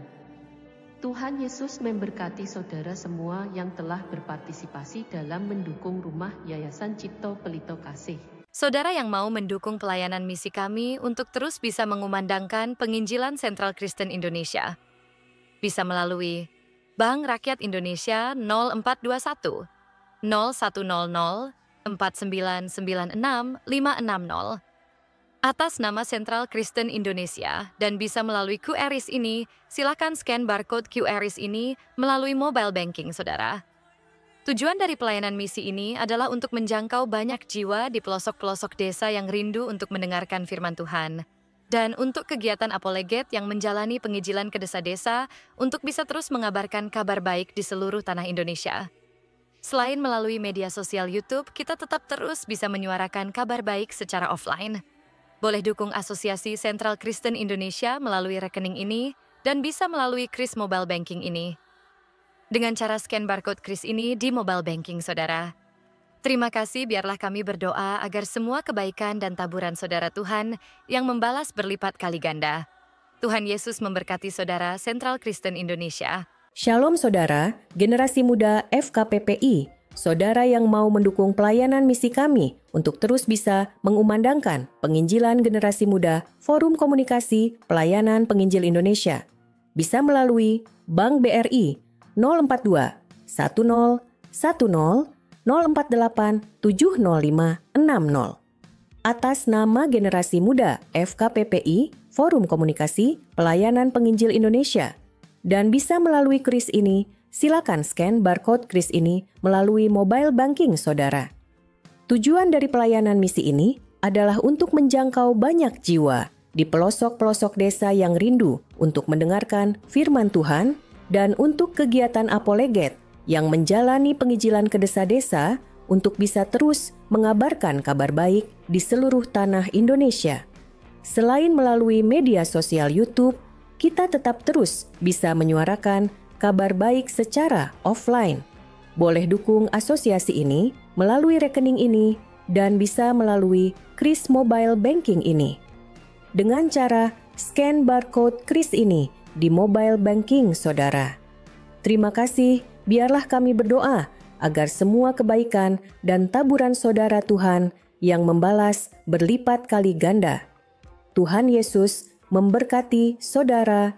Tuhan Yesus memberkati saudara semua yang telah berpartisipasi dalam mendukung rumah Yayasan Cipto Pelito Kasih. Saudara yang mau mendukung pelayanan misi kami untuk terus bisa mengumandangkan penginjilan Sentral Kristen Indonesia, bisa melalui Bank Rakyat Indonesia 0421 0100 4996 560 atas nama Sentral Kristen Indonesia, dan bisa melalui QRIS ini. Silakan scan barcode QRIS ini melalui mobile banking saudara. Tujuan dari pelayanan misi ini adalah untuk menjangkau banyak jiwa di pelosok-pelosok desa yang rindu untuk mendengarkan firman Tuhan, dan untuk kegiatan apoleget yang menjalani penginjilan ke desa-desa untuk bisa terus mengabarkan kabar baik di seluruh tanah Indonesia. Selain melalui media sosial YouTube, kita tetap terus bisa menyuarakan kabar baik secara offline. Boleh dukung Asosiasi Sentral Kristen Indonesia melalui rekening ini, dan bisa melalui KRIS Mobile Banking ini. Dengan cara scan barcode KRIS ini di mobile banking saudara. Terima kasih, biarlah kami berdoa agar semua kebaikan dan taburan saudara Tuhan yang membalas berlipat kali ganda. Tuhan Yesus memberkati saudara Sentral Kristen Indonesia. Shalom saudara, generasi muda FKPPI, saudara yang mau mendukung pelayanan misi kami untuk terus bisa mengumandangkan penginjilan generasi muda Forum Komunikasi Pelayanan Penginjil Indonesia. Bisa melalui Bank BRI 042 10 10 048 705 60. Atas nama Generasi Muda FKPPI Forum Komunikasi Pelayanan Penginjil Indonesia, dan bisa melalui KRIS ini, silakan scan barcode KRIS ini melalui mobile banking saudara. Tujuan dari pelayanan misi ini adalah untuk menjangkau banyak jiwa di pelosok-pelosok desa yang rindu untuk mendengarkan firman Tuhan, dan untuk kegiatan apoleget yang menjalani penginjilan ke desa-desa untuk bisa terus mengabarkan kabar baik di seluruh tanah Indonesia. Selain melalui media sosial YouTube, kita tetap terus bisa menyuarakan kabar baik secara offline. Boleh dukung asosiasi ini melalui rekening ini dan bisa melalui Kris Mobile Banking ini. Dengan cara scan barcode Kris ini di mobile banking saudara. Terima kasih, biarlah kami berdoa agar semua kebaikan dan taburan saudara Tuhan yang membalas berlipat kali ganda. Tuhan Yesus memberkati saudara